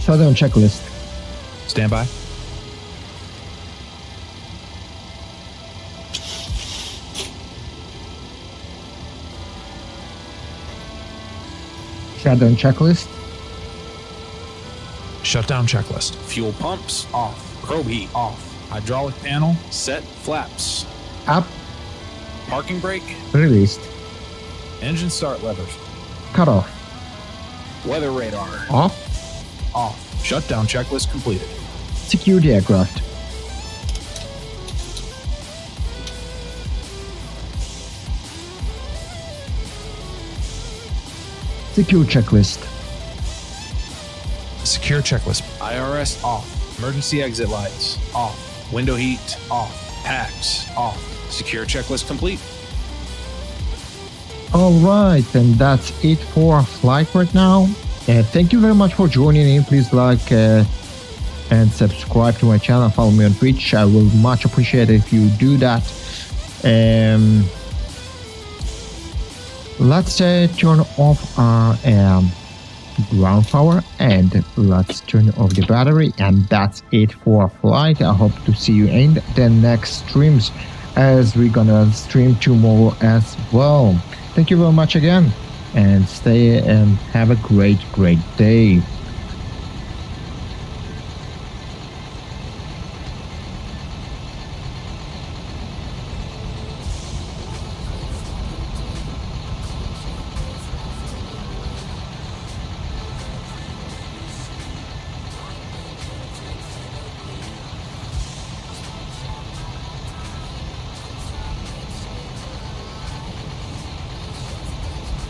Shutdown checklist. Stand by. Shutdown checklist. Shutdown checklist. Fuel pumps off. Probe heat off. Hydraulic panel set. Flaps Up. Parking brake Released. engine start levers. Cut off. Weather radar Off. off. Shutdown checklist completed. Secure the aircraft. Secure checklist. Secure checklist. IRS off. Emergency exit lights off. Window heat off. Packs off. Secure checklist complete. All right, and that's it for our flight right now. Thank you very much for joining in. Please like and subscribe to my channel. Follow me on Twitch. I will much appreciate it if you do that. Let's turn off our ground power and let's turn off the battery, and that's it for our flight. I hope to see you in the next streams, as we're gonna stream tomorrow as well. Thank you very much again, and stay and have a great day.